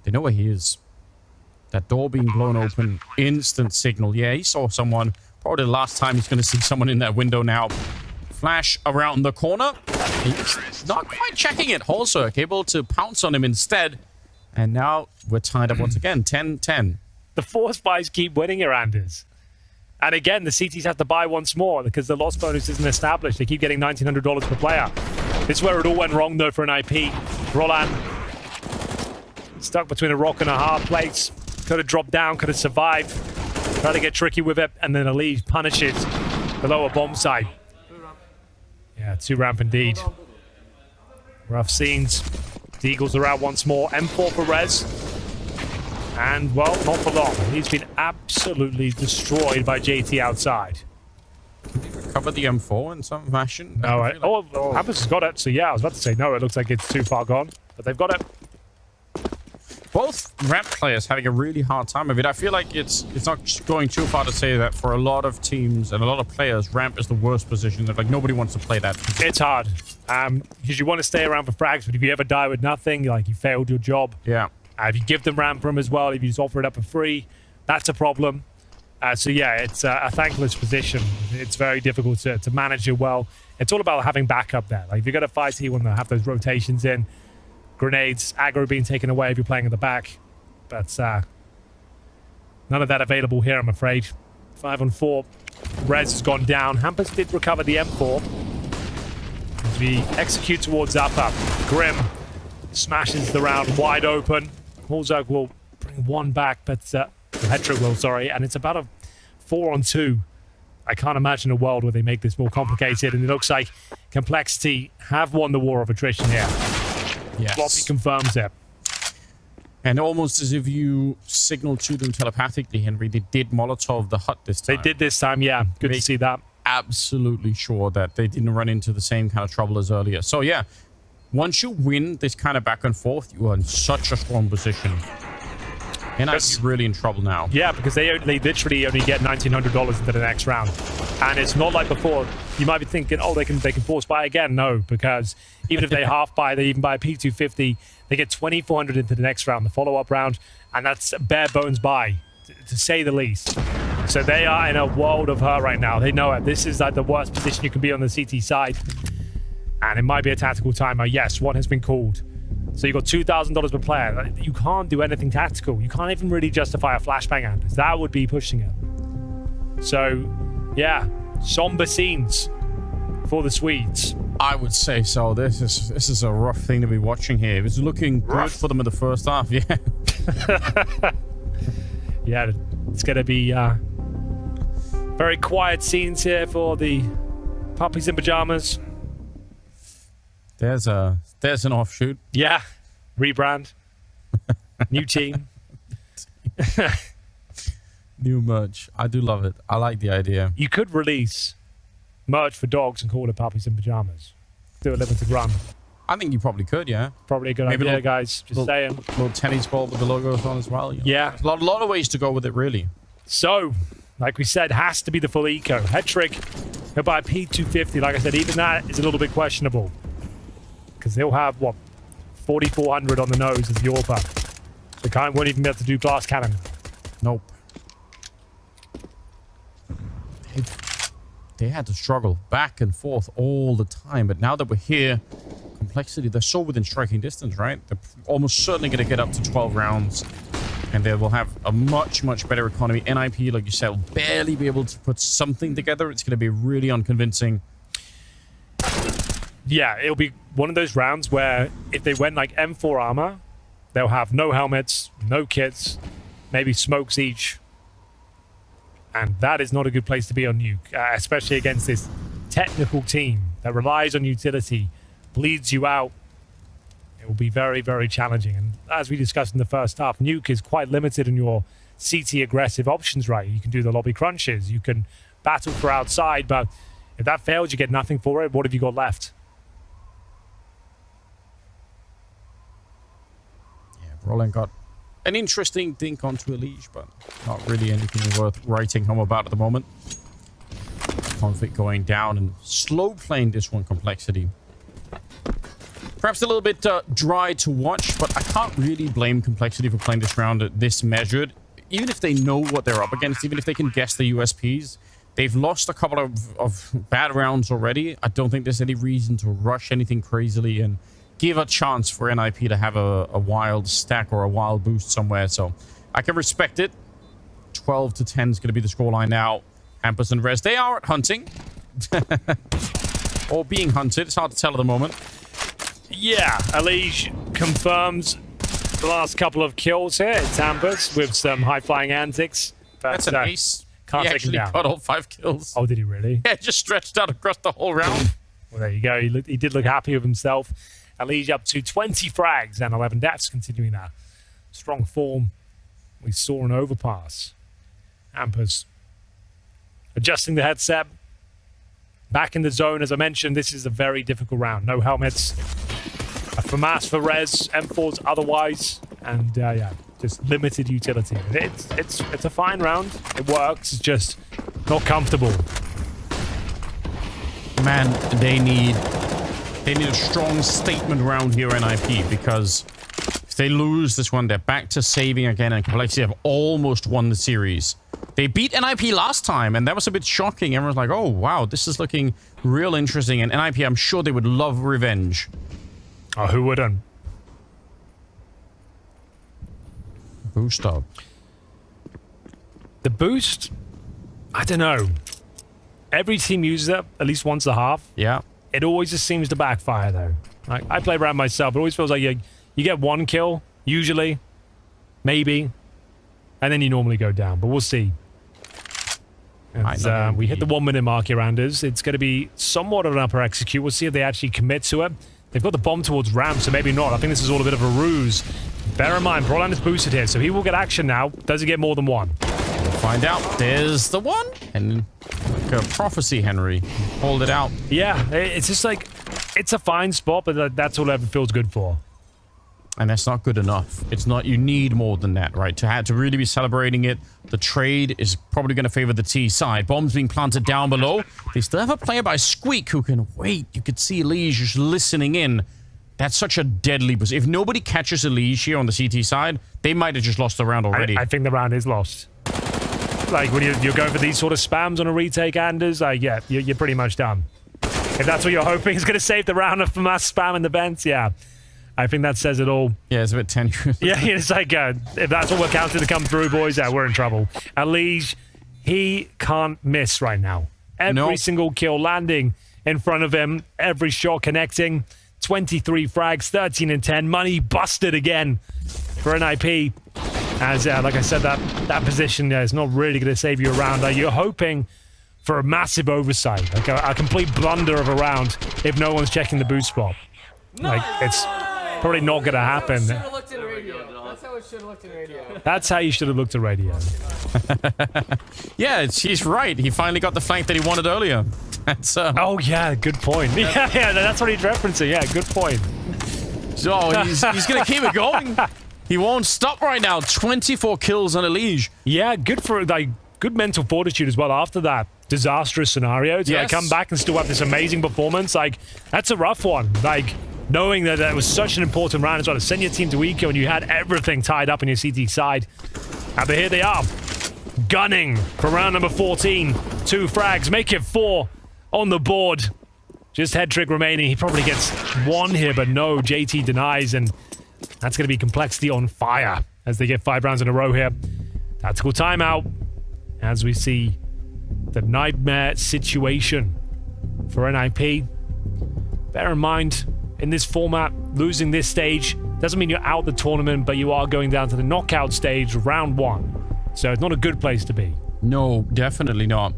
They know where he is. That door being blown open. Instant signal. Yeah, he saw someone. Probably the last time he's going to see someone in that window now. Flash around the corner. He's not quite checking it. Hall Circ able to pounce on him instead. And now we're tied up once again. 10-10. The 4 spies keep winning here, Anders. And again, the CTs have to buy once more because the loss bonus isn't established. They keep getting $1,900 per player. This is where it all went wrong, though, for an IP. Roland stuck between a rock and a hard place. Could have dropped down, could have survived. Try to get tricky with it, and then Elige punishes the lower bomb site. Yeah, 2 ramp indeed. Rough scenes. The Eagles are out once more. M4 for Rez. And, well, not for long. He's been absolutely destroyed by JT outside. Cover the M4 in some fashion? No, Hampus has got it. So, yeah, I was about to say no. It looks like it's too far gone. But they've got it. Both ramp players having a really hard time of it. I feel like it's not just going too far to say that for a lot of teams and a lot of players, ramp is the worst position. That like nobody wants to play that position. It's hard because you want to stay around for frags, but if you ever die with nothing, like you failed your job. Yeah. If you give them ramp room as well, if you just offer it up for free, that's a problem. So yeah, it's a thankless position. It's very difficult to manage it well. It's all about having backup there. Like if you're going to fight, you want to have those rotations in. Grenades, aggro being taken away if you're playing in the back. But none of that available here, I'm afraid. 5 on 4. Rez has gone down. Hampus did recover the M4. As we execute towards upper. Grim smashes the round wide open. Horzog will bring one back, but Hetrick will, sorry. And it's about a 4 on 2. I can't imagine a world where they make this more complicated. And it looks like Complexity have won the war of attrition here. Yes. Floppy confirms it. And almost as if you signaled to them telepathically, Henry, they did Molotov the hut this time. They did this time, yeah. Good to see that. Absolutely sure that they didn't run into the same kind of trouble as earlier. So yeah, once you win this kind of back and forth, you are in such a strong position. And I'm really in trouble now. Yeah, because they literally only get $1,900 into the next round. And it's not like before. You might be thinking, oh, they can force buy again. No, because even if they half buy, they even buy a P250, they get $2,400 into the next round, the follow-up round, and that's a bare bones buy, to say the least. So they are in a world of hurt right now. They know it. This is like the worst position you can be on the CT side. And it might be a tactical timer. Yes, one has been called. So you've got $2,000 per player. You can't do anything tactical. You can't even really justify a flashbang, Anders. That would be pushing it. So, yeah, somber scenes for the Swedes. I would say so. This is a rough thing to be watching here. It was looking good for them in the first half, yeah. Yeah, it's going to be very quiet scenes here for the puppies in pajamas. There's an offshoot. Yeah, rebrand, new team, new merch. I do love it. I like the idea. You could release merch for dogs and call it puppies in pajamas. Do a limited run. I think you probably could, yeah. Probably a good idea, guys. Just saying. Little tennis ball with the logos on as well. Yeah. A lot of ways to go with it, really. So, like we said, has to be the full eco. Hetrick, he'll buy a P250. Like I said, even that is a little bit questionable. Because they'll have, what, 4,400 on the nose as the AWPer. They won't even be able to do glass cannon. Nope. They had to struggle back and forth all the time. But now that we're here, Complexity, they're so within striking distance, right? They're almost certainly going to get up to 12 rounds. And they will have a much, much better economy. NIP, like you said, will barely be able to put something together. It's going to be really unconvincing. Yeah, it'll be one of those rounds where if they went like M4 armor, they'll have no helmets, no kits, maybe smokes each. And that is not a good place to be on Nuke, especially against this technical team that relies on utility, bleeds you out. It will be very, very challenging. And as we discussed in the first half, Nuke is quite limited in your CT aggressive options, right? You can do the lobby crunches, you can battle for outside, but if that fails, you get nothing for it. What have you got left? Roland got an interesting dink onto Elige, but not really anything worth writing home about at the moment. Conflict going down and slow playing this one, Complexity. Perhaps a little bit dry to watch, but I can't really blame Complexity for playing this round this measured. Even if they know what they're up against, even if they can guess the USPs, they've lost a couple of bad rounds already. I don't think there's any reason to rush anything crazily and give a chance for NIP to have a wild stack or a wild boost somewhere. So I can respect it. 12 to 10 is going to be the scoreline now. Hampus and Rez, they are at hunting. Or being hunted. It's hard to tell at the moment. Yeah, Elige confirms the last couple of kills here. It's Hampus with some high-flying antics. But, that's an ace. Can't he take him actually down. got all 5 kills. Oh, did he really? Yeah, just stretched out across the whole round. Well, there you go. He did look happy with himself. Elige up to 20 frags and 11 deaths, continuing that strong form we saw an overpass. Hampus adjusting the headset. Back in the zone, as I mentioned, this is a very difficult round. No helmets. A FAMAS for Rez, M4s otherwise, and yeah, just limited utility. It's a fine round. It works. It's just not comfortable. Man, they need a strong statement round here, NIP, because if they lose this one, they're back to saving again, and Complexity have almost won the series. They beat NIP last time, and that was a bit shocking. Everyone's like, oh, wow, this is looking real interesting. And NIP, I'm sure they would love revenge. Oh, who wouldn't? Boost up. The boost, I don't know. Every team uses it at least once a half. Yeah. It always just seems to backfire, though. Like, I play around myself. It always feels like you get one kill, usually, maybe, and then you normally go down. But we'll see. As, we hit the 1 minute mark here, Anders. It's going to be somewhat of an upper execute. We'll see if they actually commit to it. They've got the bomb towards ramp, so maybe not. I think this is all a bit of a ruse. Bear in mind, Brolan is boosted here, so he will get action now. Does he get more than one? We'll find out. There's the one. And like a prophecy, Henry. Hold it out. Yeah, it's just like, it's a fine spot, but that's all it ever feels good for. And that's not good enough. It's not, you need more than that, right? To really be celebrating it, the trade is probably going to favor the T side. Bombs being planted down below. They still have a player by Squeak who can wait. You could see Elige just listening in. That's such a deadly position. If nobody catches Elige here on the CT side, they might have just lost the round already. I think the round is lost. Like, when you're going for these sort of spams on a retake, Anders, yeah, you're pretty much done. If that's what you're hoping is going to save the round from us spamming the vents, yeah. I think that says it all. Yeah, it's a bit tenuous. Yeah, it's like, if that's what we're counting to come through, boys, yeah, we're in trouble. Elige, he can't miss right now. Every single kill landing in front of him, every shot connecting. 23 frags, 13 and 10. Money busted again for NIP. As, like I said, that position is not really going to save you a round. You're hoping for a massive oversight, like a complete blunder of a round if no one's checking the boot spot. Like, it's probably not going to happen. That's how it should have looked in radio. That's how you should have looked at radio. Yeah, he's right. He finally got the flank that he wanted earlier. That's, Oh, yeah, good point. Yeah, that's what he's referencing. Yeah, good point. So he's going to keep it going. He won't stop right now. 24 kills on Elige. Yeah, good for, like, good mental fortitude as well after that disastrous scenario to like, come back and still have this amazing performance. Like, that's a rough one. Like, knowing that that was such an important round as well to send your team to Eco and you had everything tied up on your CT side. But here they are, gunning for round number 14. 2 frags, make it 4 on the board. Just head trick remaining. He probably gets 1 here, but no, JT denies, and that's going to be Complexity on fire as they get 5 rounds in a row here. Tactical timeout as we see the nightmare situation for NIP. Bear in mind, in this format, losing this stage doesn't mean you're out the tournament, but you are going down to the knockout stage, round 1. So it's not a good place to be. No, definitely not.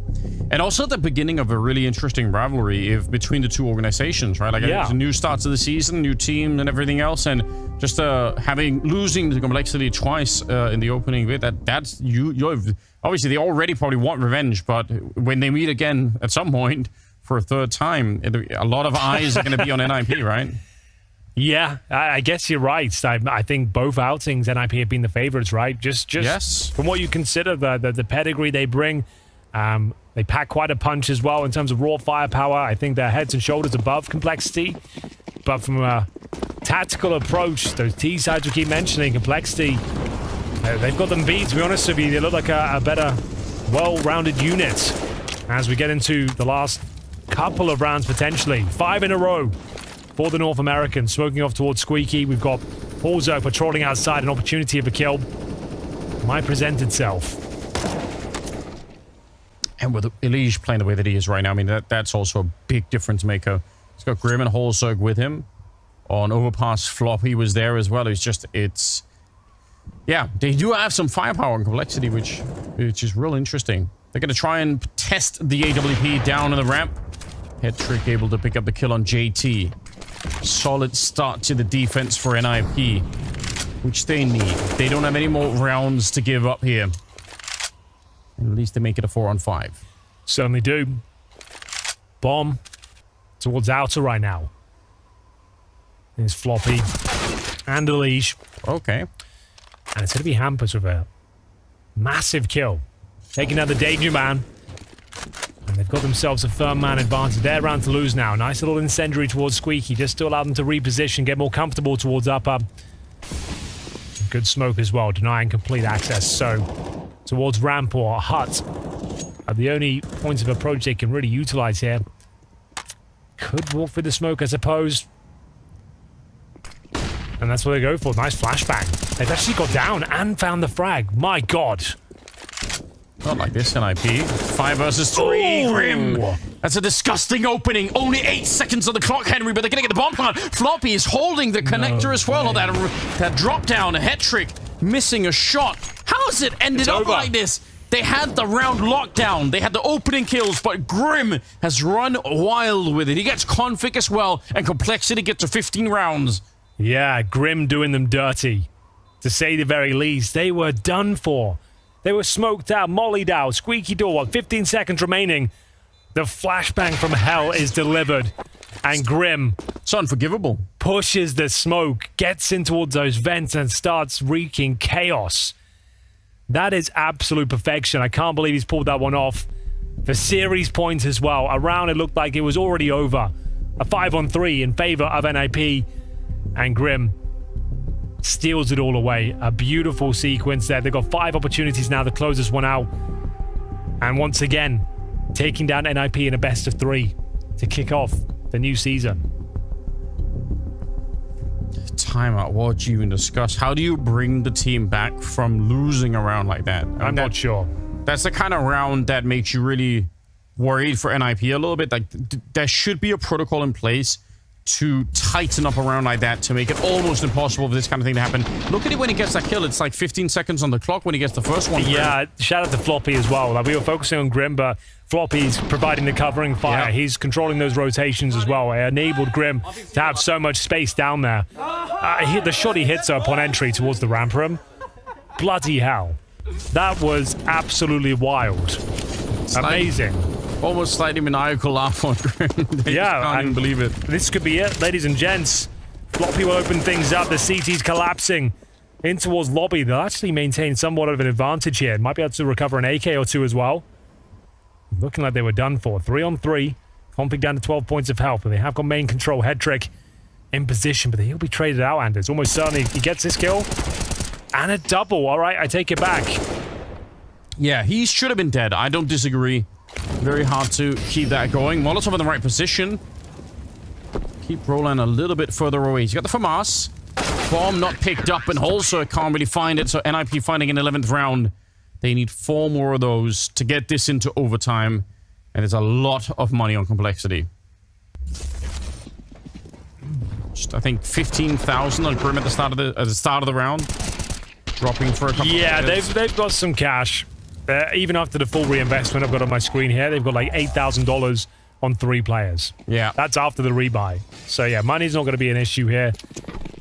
And also the beginning of a really interesting rivalry between the two organizations, right? Like, it's a new start to the season, new team and everything else, and just losing the Complexity twice in the opening bit, that's obviously they already probably want revenge, but when they meet again at some point for a third time, a lot of eyes are going to be on NIP, right? Yeah, I guess you're right. I think both outings, NIP have been the favorites, right? Just yes. From what you consider the pedigree they bring, they pack quite a punch as well in terms of raw firepower. I think they're heads and shoulders above Complexity. But from a tactical approach, those T sides we keep mentioning, Complexity, they've got them beat, to be honest with you. They look like a better, well-rounded unit as we get into the last couple of rounds, potentially. 5 in a row for the North Americans. Smoking off towards Squeaky. We've got Horzo patrolling outside. An opportunity of a kill might present itself. And with Elige playing the way that he is right now, I mean, that's also a big difference maker. He's got Grim and Holzerg with him. On Overpass, Floppy was there as well. Yeah, they do have some firepower and Complexity, which is real interesting. They're going to try and test the AWP down on the ramp. Head Trick able to pick up the kill on JT. Solid start to the defense for NIP, which they need. They don't have any more rounds to give up here. At least they make it a 4-on-5. Certainly do. Bomb towards outer right now. There's Floppy and Elige. Okay. And it's going to be Hampus with a massive kill. Taking out the Danger Man. And they've got themselves a firm man advantage. They're round to lose now. Nice little incendiary towards Squeaky. Just to allow them to reposition, get more comfortable towards upper. Good smoke as well, denying complete access. So towards ramp or hut are the only points of approach they can really utilize here. Could walk through the smoke, I suppose. And that's what they go for. Nice flashbang. They've actually got down and found the frag. My God. Not like this, NIP. 5 versus 3. Ooh. Grim. That's a disgusting opening. Only 8 seconds on the clock, Henry, but they're going to get the bomb plant. Floppy is holding the connector as well. That drop down, a head trick, missing a shot. How has it ended up like this? They had the round lockdown. They had the opening kills, but Grim has run wild with it. He gets config as well, and Complexity gets to 15 rounds. Yeah, Grim doing them dirty. To say the very least, they were done for. They were smoked out, mollied out, squeaky door, 15 seconds remaining. The flashbang from hell is delivered. And Grim... It's unforgivable. Pushes the smoke, gets in towards those vents and starts wreaking chaos. That is absolute perfection. I can't believe he's pulled that one off. For series points as well. A round it looked like it was already over. A 5-on-3 in favor of NIP. And Grim steals it all away. A beautiful sequence there. They've got 5 opportunities now to close this one out. And once again, taking down NIP in a best of 3 to kick off the new season. Timeout. What do you even discuss? How do you bring the team back from losing a round like that? I'm not sure. That's the kind of round that makes you really worried for NIP a little bit. Like, there should be a protocol in place to tighten up a round like that to make it almost impossible for this kind of thing to happen. Look at it when he gets that kill. It's like 15 seconds on the clock when he gets the first one. Yeah, shout out to Floppy as well. Like, we were focusing on Grim, but Floppy's providing the covering fire. Yeah. He's controlling those rotations as well. It enabled Grim to have so much space down there. The shot he hits upon entry towards the ramp room. Bloody hell. That was absolutely wild. Amazing. Almost slightly maniacal laugh on Grim. Yeah, can't even believe it. This could be it, ladies and gents. Floppy will open things up. The CT's collapsing in towards lobby. They'll actually maintain somewhat of an advantage here. Might be able to recover an AK or 2 as well. Looking like they were done for. 3-on-3. Config down to 12 points of health, but they have got main control. Head trick in position, but he'll be traded out, and it's almost certainly he gets this kill. And a double. All right, I take it back. Yeah, he should have been dead. I don't disagree. Very hard to keep that going. Molotov in the right position. Keep rolling a little bit further away. He's got the FAMAS. Bomb not picked up, and also can't really find it, so NIP finding an 11th round. They need 4 more of those to get this into overtime, and there's a lot of money on Complexity. Just, I think, 15,000 on Grim at the start of the round. Dropping for a couple Yeah, of they've got some cash. Even after the full reinvestment I've got on my screen here, they've got like $8,000 on 3 players. Yeah. That's after the rebuy. So yeah, money's not going to be an issue here.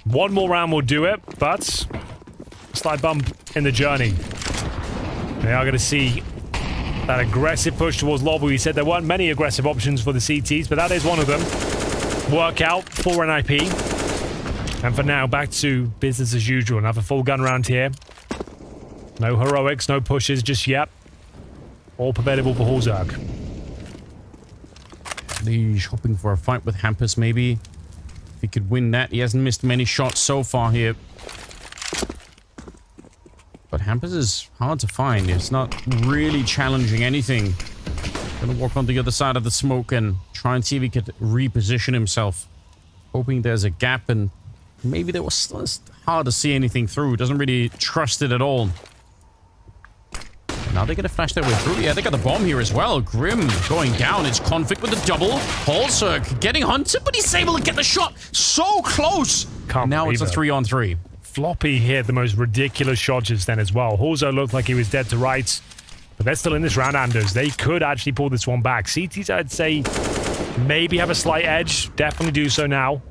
1 more round will do it, but slight bump in the journey. They are going to see that aggressive push towards lobby. We said there weren't many aggressive options for the CTs, but that is one of them. Workout for NIP. And for now, back to business as usual. Another full gun round here. No heroics, no pushes just yet. All available for Hulzerg. He's hoping for a fight with Hampus, maybe. If he could win that. He hasn't missed many shots so far here. But Hampus is hard to find. It's not really challenging anything. Gonna walk on the other side of the smoke and try and see if he could reposition himself. Hoping there's a gap, and maybe there was hard to see anything through. Doesn't really trust it at all. Now they're going to flash their way through. Yeah, they got the bomb here as well. Grim going down. It's Conflict with the double. Hulzerg getting hunted, but he's able to get the shot. So close. Now it's a 3-on-3. Floppy hit the most ridiculous shot just then as well. Hulzerg looked like he was dead to rights. But they're still in this round, Anders. They could actually pull this one back. CTs, I'd say, maybe have a slight edge. Definitely do so now.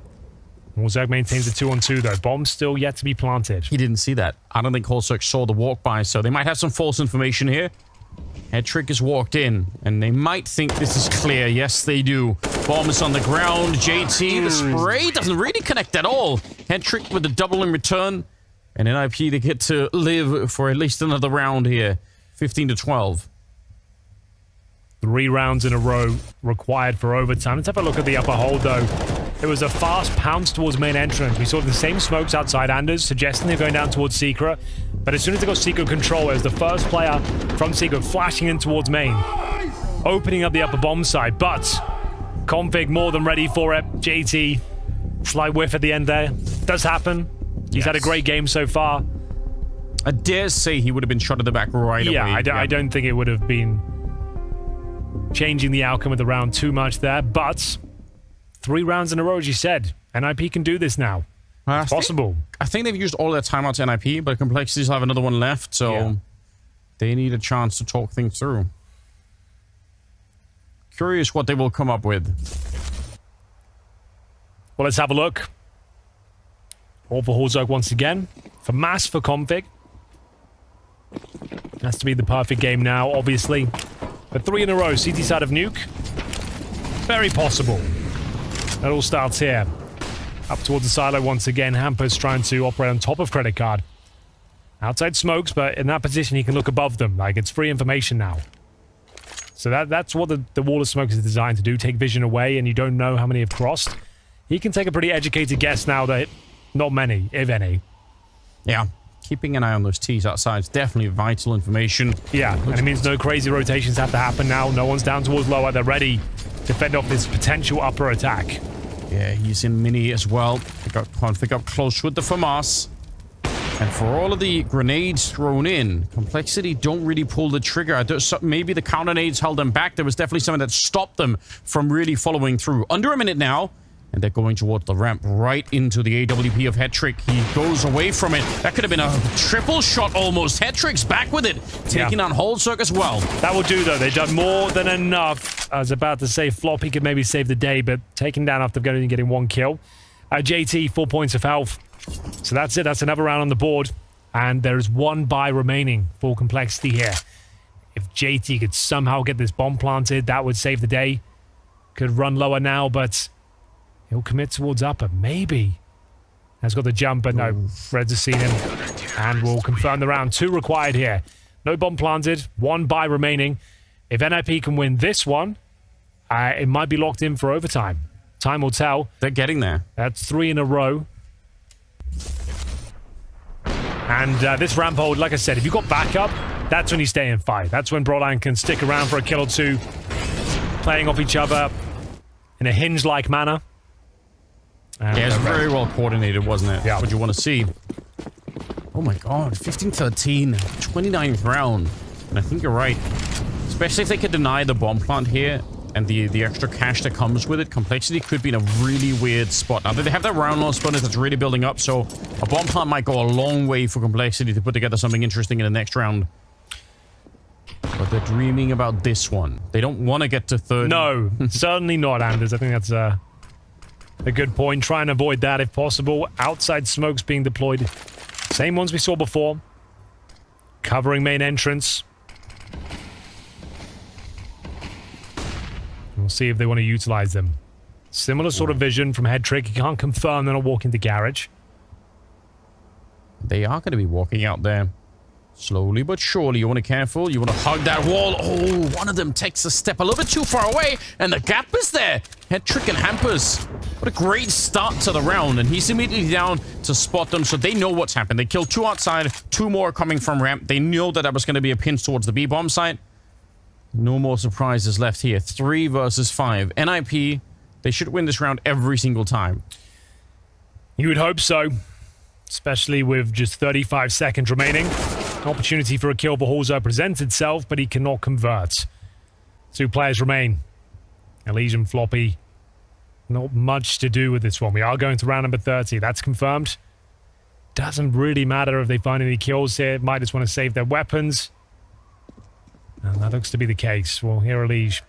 Hulzerg maintains the 2-on-2 though. Bomb still yet to be planted. He didn't see that. I don't think Hulzerg saw the walk by, so they might have some false information here. Head trick has walked in, and they might think this is clear. Yes, they do. Bomb is on the ground. JT, the spray doesn't really connect at all. Head trick with the double in return. And NIP, they get to live for at least another round here. 15-12. 3 rounds in a row required for overtime. Let's have a look at the upper hold, though. It was a fast pounce towards main entrance. We saw the same smokes outside Anders, suggesting they're going down towards Secret. But as soon as they got secret control, it was the first player from secret flashing in towards main, opening up the upper bomb side. But Config more than ready for it. JT, slight whiff at the end there. Does happen. He's had a great game so far. I dare say he would have been shot at the back right away. I don't think it would have been changing the outcome of the round too much there. But 3 rounds in a row, as you said. NIP can do this now. It's possible. I think they've used all their timeouts to NIP, but Complexities have another one left, so they need a chance to talk things through. Curious what they will come up with. Well, let's have a look. All for Horzog once again. For Mass for Config. Has to be the perfect game now, obviously. But 3 in a row, CT side of Nuke. Very possible. That all starts here. Up towards the silo once again. Hampus trying to operate on top of Credit Card. Outside smokes, but in that position he can look above them. Like, it's free information now. So that's what the wall of smokes is designed to do. Take vision away, and you don't know how many have crossed. He can take a pretty educated guess now that not many, if any. Yeah. Keeping an eye on those T's outside is definitely vital information. Yeah, and it means no crazy rotations have to happen now. No one's down towards lower. They're ready to fend off this potential upper attack. Yeah, he's in mini as well. They got Config up close with the FAMAS. And for all of the grenades thrown in, Complexity don't really pull the trigger. Maybe the counter nades held them back. There was definitely something that stopped them from really following through. Under a minute now, and they're going towards the ramp right into the AWP of Hetrick. He goes away from it. That could have been a triple shot almost. Hetrick's back with it, taking on Horzog as well. That will do, though. They've done more than enough. I was about to say Floppy could maybe save the day, but taken down after going and getting 1 kill. JT, 4 points of health. So that's it. That's another round on the board. And there is 1 buy remaining for Complexity here. If JT could somehow get this bomb planted, that would save the day. Could run lower now, but he'll commit towards upper. Maybe. Has got the jump, but no. Reds has seen him. And will confirm the round. 2 required here. No bomb planted. 1 buy remaining. If NIP can win this one, it might be locked in for overtime. Time will tell. They're getting there. That's 3 in a row. And this ramp hold, like I said, if you've got backup, that's when you stay in fight. That's when Broadline can stick around for a kill or 2, playing off each other in a hinge-like manner. And yeah, it was very well coordinated, wasn't it? Yeah. What you want to see. Oh my god, 15-13, 29th round. And I think you're right. Especially if they could deny the bomb plant here and the extra cash that comes with it, Complexity could be in a really weird spot. Now, they have that round loss bonus that's really building up, so a bomb plant might go a long way for Complexity to put together something interesting in the next round. But they're dreaming about this one. They don't want to get to 30. No, certainly not, Anders. I think that's a good point. Try and avoid that if possible. Outside smokes being deployed. Same ones we saw before. Covering main entrance. We'll see if they want to utilize them. Similar sort of vision from Hetrick. You can't confirm they're not walking the garage. They are going to be walking out there. Slowly but surely. You want to be careful. You want to hug that wall. Oh, one of them takes a step a little bit too far away, and the gap is there. Hetrick and Hampers. What a great start to the round, and he's immediately down to spot them, so they know what's happened. They killed 2 outside, 2 more coming from ramp. They know that was going to be a pinch towards the B-bomb site. No more surprises left here. 3 versus 5. NIP, they should win this round every single time. You would hope so. Especially with just 35 seconds remaining. Opportunity for a kill for Horzog presents itself, but he cannot convert. 2 players remain. Elysium, Floppy. Not much to do with this one. We are going to round number 30. That's confirmed. Doesn't really matter if they find any kills here. Might just want to save their weapons. And that looks to be the case. Well, here Elige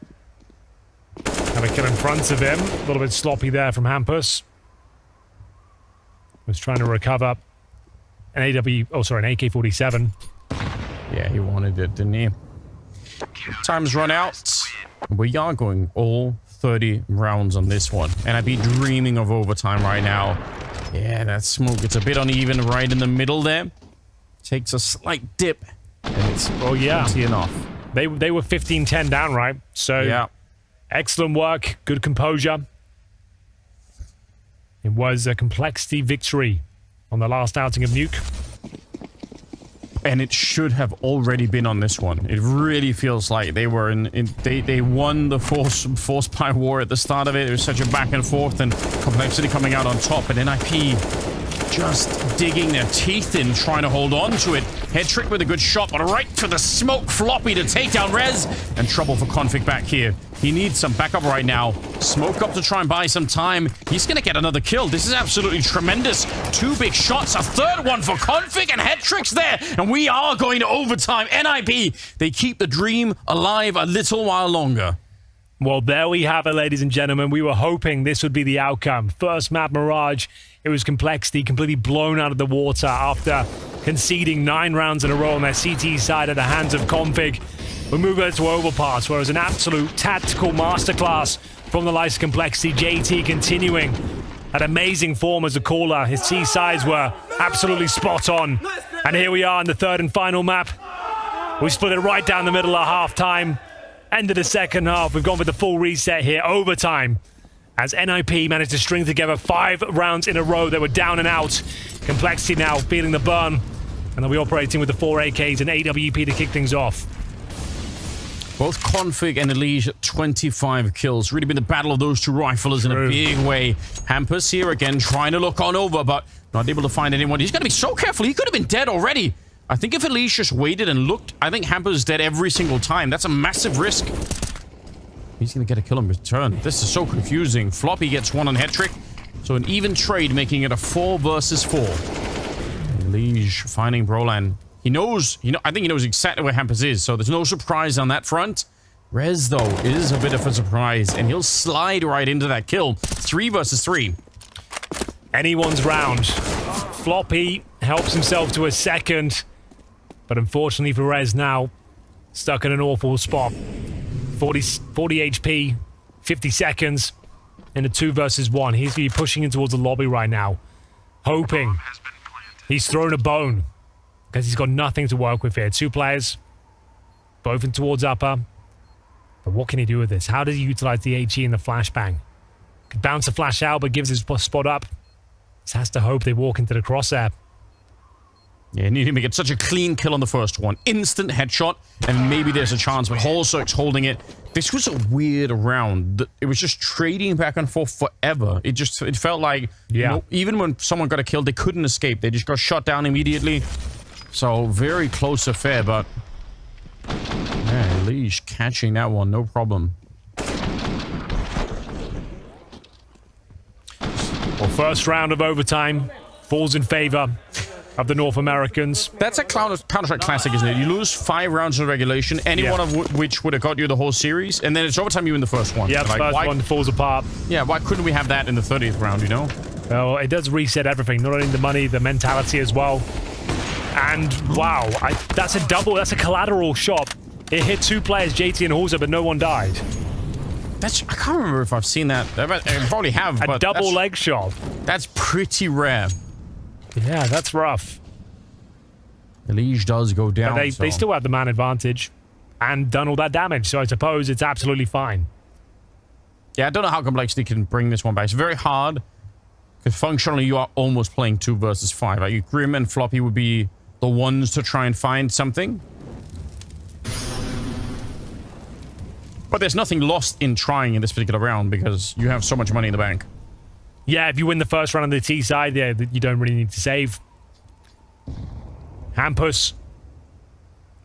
have a kill in front of him. A little bit sloppy there from Hampus. Was trying to recover an an AK-47. Yeah, he wanted it, didn't he? Time's run out. We are going all 30 rounds on this one. And I'd be dreaming of overtime right now. Yeah, that smoke, it's a bit uneven right in the middle there. Takes a slight dip. And it's plenty enough. They were 15-10 down, right? So, yeah. Excellent work. Good composure. It was a Complexity victory on the last outing of Nuke. And it should have already been on this one. It really feels like they were they won the force by war at the start of it. It was such a back and forth, and complexity coming out on top, and NIP just digging their teeth in, trying to hold on to it. Head trick with a good shot, but right to the smoke. Floppy to take down Rez, and trouble for Config back here. He needs some backup right now. Smoke up to try and buy some time. He's going to get another kill. This is absolutely tremendous. 2 big shots, a third one for Config, and Head trick's there. And we are going to overtime. NIP, they keep the dream alive a little while longer. Well, there we have it, ladies and gentlemen. We were hoping this would be the outcome. First map, Mirage. It was complexity, completely blown out of the water after conceding 9 rounds in a row on their CT side at the hands of Config. We move over to Overpass, where it was an absolute tactical masterclass from the likes of Complexity. JT continuing that amazing form as a caller. His C-sides were absolutely spot on. And here we are in the third and final map. We split it right down the middle at half-time. End of the second half. We've gone with the full reset here. Overtime. As NIP managed to string together 5 rounds in a row. They were down and out. Complexity now feeling the burn. And they'll be operating with the 4 AKs and AWP to kick things off. Both Config and Elige, 25 kills. Really been the battle of those two riflers in a big way. Hampus here again, trying to look on over, but not able to find anyone. He's got to be so careful. He could have been dead already. I think if Elige just waited and looked, I think Hampus is dead every single time. That's a massive risk. He's going to get a kill in return. This is so confusing. Floppy gets one on Head trick. So an even trade, making it a 4 versus 4. Elige finding Brolan. He knows, I think he knows exactly where Hampus is, so there's no surprise on that front. Rez, though, is a bit of a surprise, and he'll slide right into that kill. 3 versus 3. Anyone's round. Floppy helps himself to a second, but unfortunately for Rez now, stuck in an awful spot. 40 HP, 50 seconds, in a 2 versus 1. He's going to be pushing in towards the lobby right now, hoping. He's thrown a bone. Because he's got nothing to work with here. 2 players, both in towards upper. But what can he do with this? How does he utilize the HE and the flashbang? Could bounce a flash out, but gives his spot up. Just has to hope they walk into the crosshair. Yeah, need him to get such a clean kill on the first one. Instant headshot, and maybe there's a chance, but Holzerk's holding it. This was a weird round. It was just trading back and forth forever. It felt like, even when someone got a kill, they couldn't escape. They just got shot down immediately. So, very close affair, but... yeah, Elige catching that one, no problem. Well, first round of overtime falls in favor of the North Americans. That's a Counter-Strike classic, isn't it? You lose 5 rounds in regulation, any one of which would have got you the whole series, and then it's overtime you in the first one. Yeah, the first one falls apart. Yeah, why couldn't we have that in the 30th round, you know? Well, it does reset everything, not only the money, the mentality as well. And wow, that's a double, that's a collateral shot. It hit 2 players, JT and Holzer, but no one died. I can't remember if I've seen that. I probably have, but a double leg shot. That's pretty rare. Yeah, that's rough. Elige does go down. But they still have the man advantage and done all that damage, so I suppose it's absolutely fine. Yeah, I don't know how Complexity can bring this one back. It's very hard, because functionally you are almost playing 2 versus 5. Like, Grim and Floppy would be the ones to try and find something. But there's nothing lost in trying in this particular round, because you have so much money in the bank. Yeah, if you win the first round on the T side, yeah, you don't really need to save. Hampus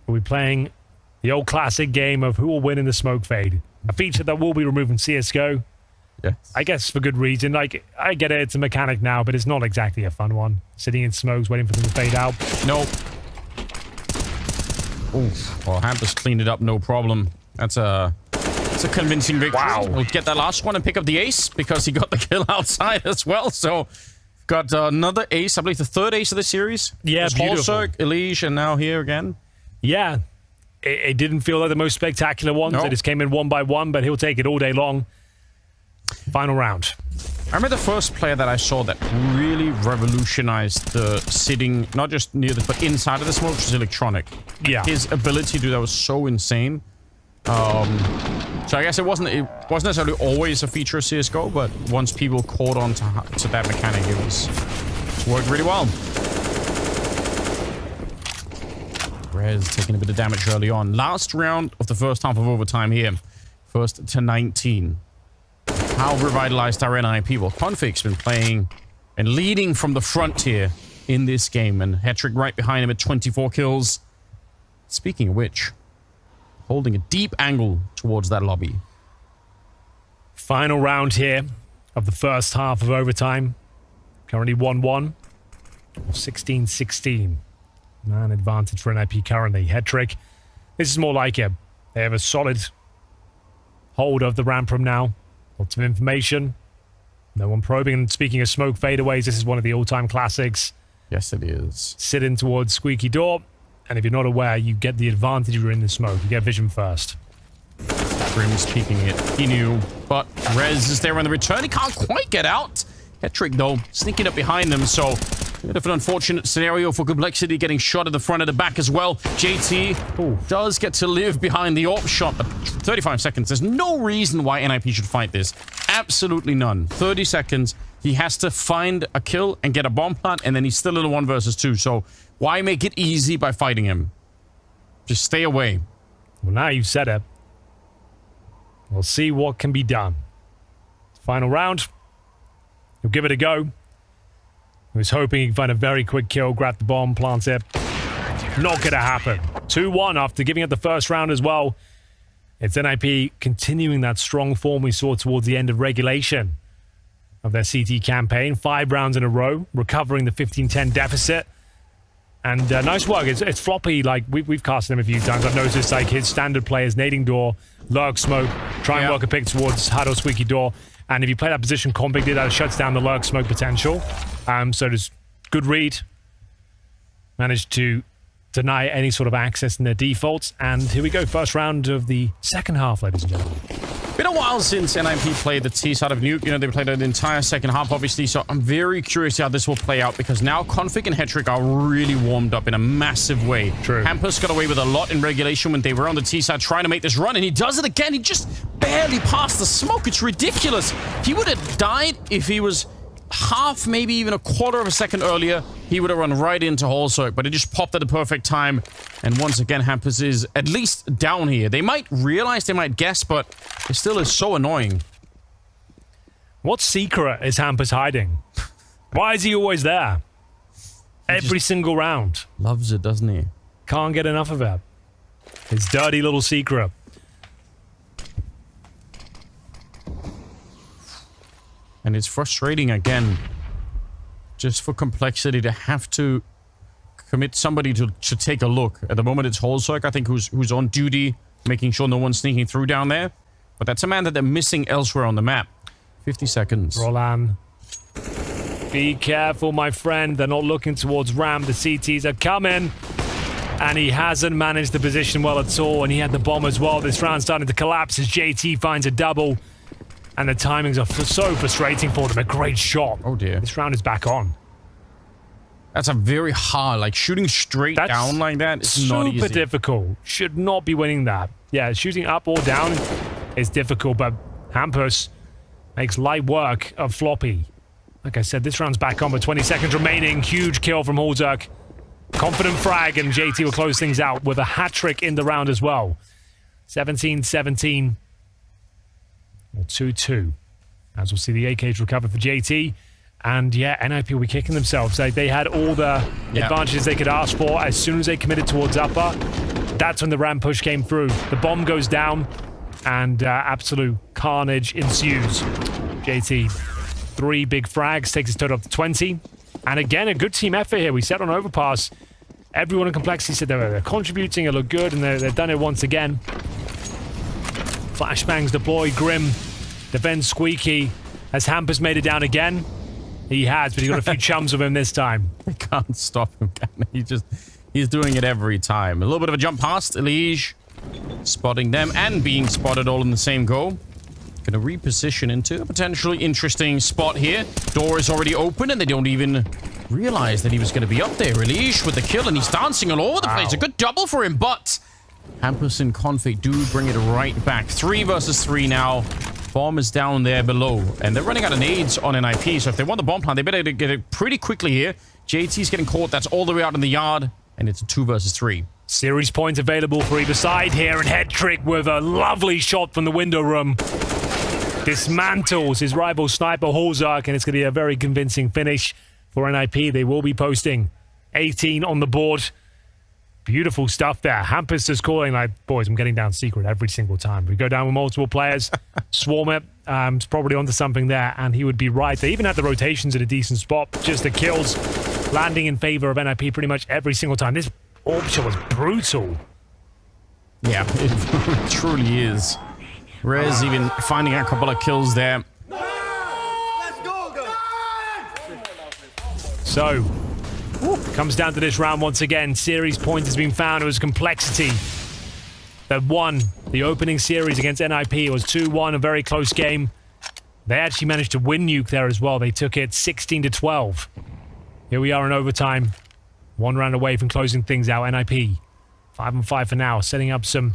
will be playing the old classic game of who will win in the smoke fade. A feature that will be removed from CSGO. Yeah. I guess for good reason. Like, I get it, it's a mechanic now, but it's not exactly a fun one. Sitting in smokes, waiting for them to fade out. Nope. Oof. Well, Hampus cleaned it up, no problem. That's a convincing victory. Wow. We'll get that last one and pick up the ace, because he got the kill outside as well. So, got another ace, I believe the 3rd ace of the series. Yeah, beautiful. Holzerk, Elige, and now here again. Yeah. It didn't feel like the most spectacular ones. No. It just came in 1 by 1, but he'll take it all day long. Final round. I remember the first player that I saw that really revolutionized the sitting, not just near the, but inside of the smoke, was Electronic. Yeah. His ability to do that was so insane. So I guess it wasn't necessarily always a feature of CSGO, but once people caught on to that mechanic, it's worked really well. Rez taking a bit of damage early on. Last round of the first half of overtime here. First to 19. How revitalized are NIP? Well, Config's been playing and leading from the front here in this game. And Hetrick right behind him at 24 kills. Speaking of which, holding a deep angle towards that lobby. Final round here of the first half of overtime. Currently 1-1. 16-16. Man advantage for NIP currently. Hetrick, this is more like it. They have a solid hold of the ramp from now. Lots of information. No one probing. And speaking of smoke fadeaways, this is one of the all-time classics. Yes, it is. Sit in towards squeaky door. And if you're not aware, you get the advantage if you're in the smoke. You get vision first. Grim's peeking it. He knew. But Rez is there on the return. He can't quite get out. Hetrick, though, sneaking up behind them. So, a bit of an unfortunate scenario for Complexity, getting shot at the front and the back as well. JT does get to live behind the AWP shot, but 35 seconds. There's no reason why NIP should fight this. Absolutely none. 30 seconds. He has to find a kill and get a bomb plant, and then he's still in a 1 versus 2. So, why make it easy by fighting him? Just stay away. Well, now you've said it. We'll see what can be done. Final round. He'll give it a go. He was hoping he could find a very quick kill, grab the bomb, plant it. Not gonna happen. 2-1 after giving it the first round as well. It's NIP continuing that strong form we saw towards the end of regulation of their CT campaign. 5 rounds in a row, recovering the 15-10 deficit. And nice work. It's floppy. Like we've casted him a few times. I've noticed like his standard players, nading door, lurk smoke, try and work a pick towards huddle squeaky door. And if you play that position, Config did that, it shuts down the lurk smoke potential. So there's good read. Managed to deny any sort of access in their defaults. And here we go, first round of the second half, ladies and gentlemen. Been a while since NIP played the T side of Nuke. You know, they played the entire second half, obviously. So I'm very curious how this will play out because now Config and Hetrick are really warmed up in a massive way. True. Hampus got away with a lot in regulation when they were on the T side trying to make this run, and he does it again. He just barely passed the smoke. It's ridiculous. He would have died if he was half, maybe even a quarter of a second earlier. He would have run right into Hall Soak, but it just popped at the perfect time. And once again, Hampus is at least down here. They might realize, they might guess, but it still is so annoying. What secret is Hampus hiding? Why is he always there? Every single round. Loves it, doesn't he? Can't get enough of it. His dirty little secret. And it's frustrating, again, just for Complexity to have to commit somebody to take a look. At the moment, it's Holzerk, I think, who's on duty, making sure no one's sneaking through down there. But that's a man that they're missing elsewhere on the map. 50 seconds. Roland. Be careful, my friend. They're not looking towards Ram. The CTs are coming. And he hasn't managed the position well at all. And he had the bomb as well. This round's starting to collapse as JT finds a double. And the timings are so frustrating for them. A great shot. Oh, dear. This round is back on. That's a very hard, like, shooting straight down like that is not easy. Super difficult. Should not be winning that. Yeah, shooting up or down is difficult, but Hampus makes light work of Floppy. Like I said, this round's back on with 20 seconds remaining. Huge kill from Holzerk. Confident frag, and JT will close things out with a hat-trick in the round as well. 17-17. Or 2-2. As we'll see the AKs recover for JT. And yeah, NIP will be kicking themselves. They had all the advantages they could ask for. As soon as they committed towards upper, that's when the ram push came through. The bomb goes down, and absolute carnage ensues. JT, 3 big frags, takes his total up to 20. And again, a good team effort here. We said on Overpass, everyone in Complexity said they're contributing, it looked good, and they've done it once again. Flashbangs deployed, Grim defends Squeaky. Has Hampus made it down again? He has, but he's got a few chums with him this time. They can't stop him, can they? He's doing it every time. A little bit of a jump past Elige, spotting them and being spotted all in the same go. Gonna reposition into a potentially interesting spot here. Door is already open and they don't even realize that he was gonna be up there. Elige with the kill, and he's dancing all over the place. A good double for him, but Hampus and Config do bring it right back. 3 versus 3 now. Bomb is down there below, and they're running out of nades on NIP, so if they want the bomb plant, they better get it pretty quickly here. JT's getting caught. That's all the way out in the yard, and it's a 2 versus 3. Series points available for either side here, and Head Trick with a lovely shot from the window room. Dismantles his rival sniper Holzark, and it's going to be a very convincing finish for NIP. They will be posting 18 on the board. Beautiful stuff there. Hampus is calling like, boys, I'm getting down secret every single time. We go down with multiple players, swarm it. It's probably onto something there, and he would be right. They even had the rotations at a decent spot. Just the kills landing in favor of NIP pretty much every single time. This orb shot was brutal. Yeah, it truly is. Rez even finding a couple of kills there. So, comes down to this round once again. Series point has been found. It was Complexity that won the opening series against NIP. It was 2-1, a very close game. They actually managed to win Nuke there as well. They took it 16-12. Here we are in overtime. 1 round away from closing things out. NIP 5-5 for now. Setting up some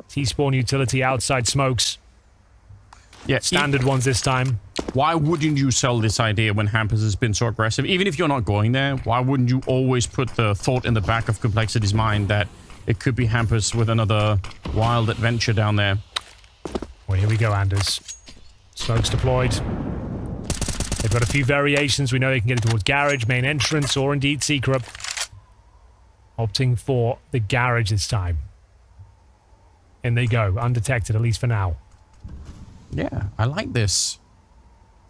T-spawn utility outside smokes. Yeah, Standard ones this time. Why wouldn't you sell this idea when Hampus has been so aggressive? Even if you're not going there, why wouldn't you always put the thought in the back of Complexity's mind that it could be Hampus with another wild adventure down there? Well, here we go, Anders. Smokes deployed. They've got a few variations. We know they can get it towards garage, main entrance, or indeed secret. Opting for the garage this time. In they go, undetected, at least for now. Yeah, I like this.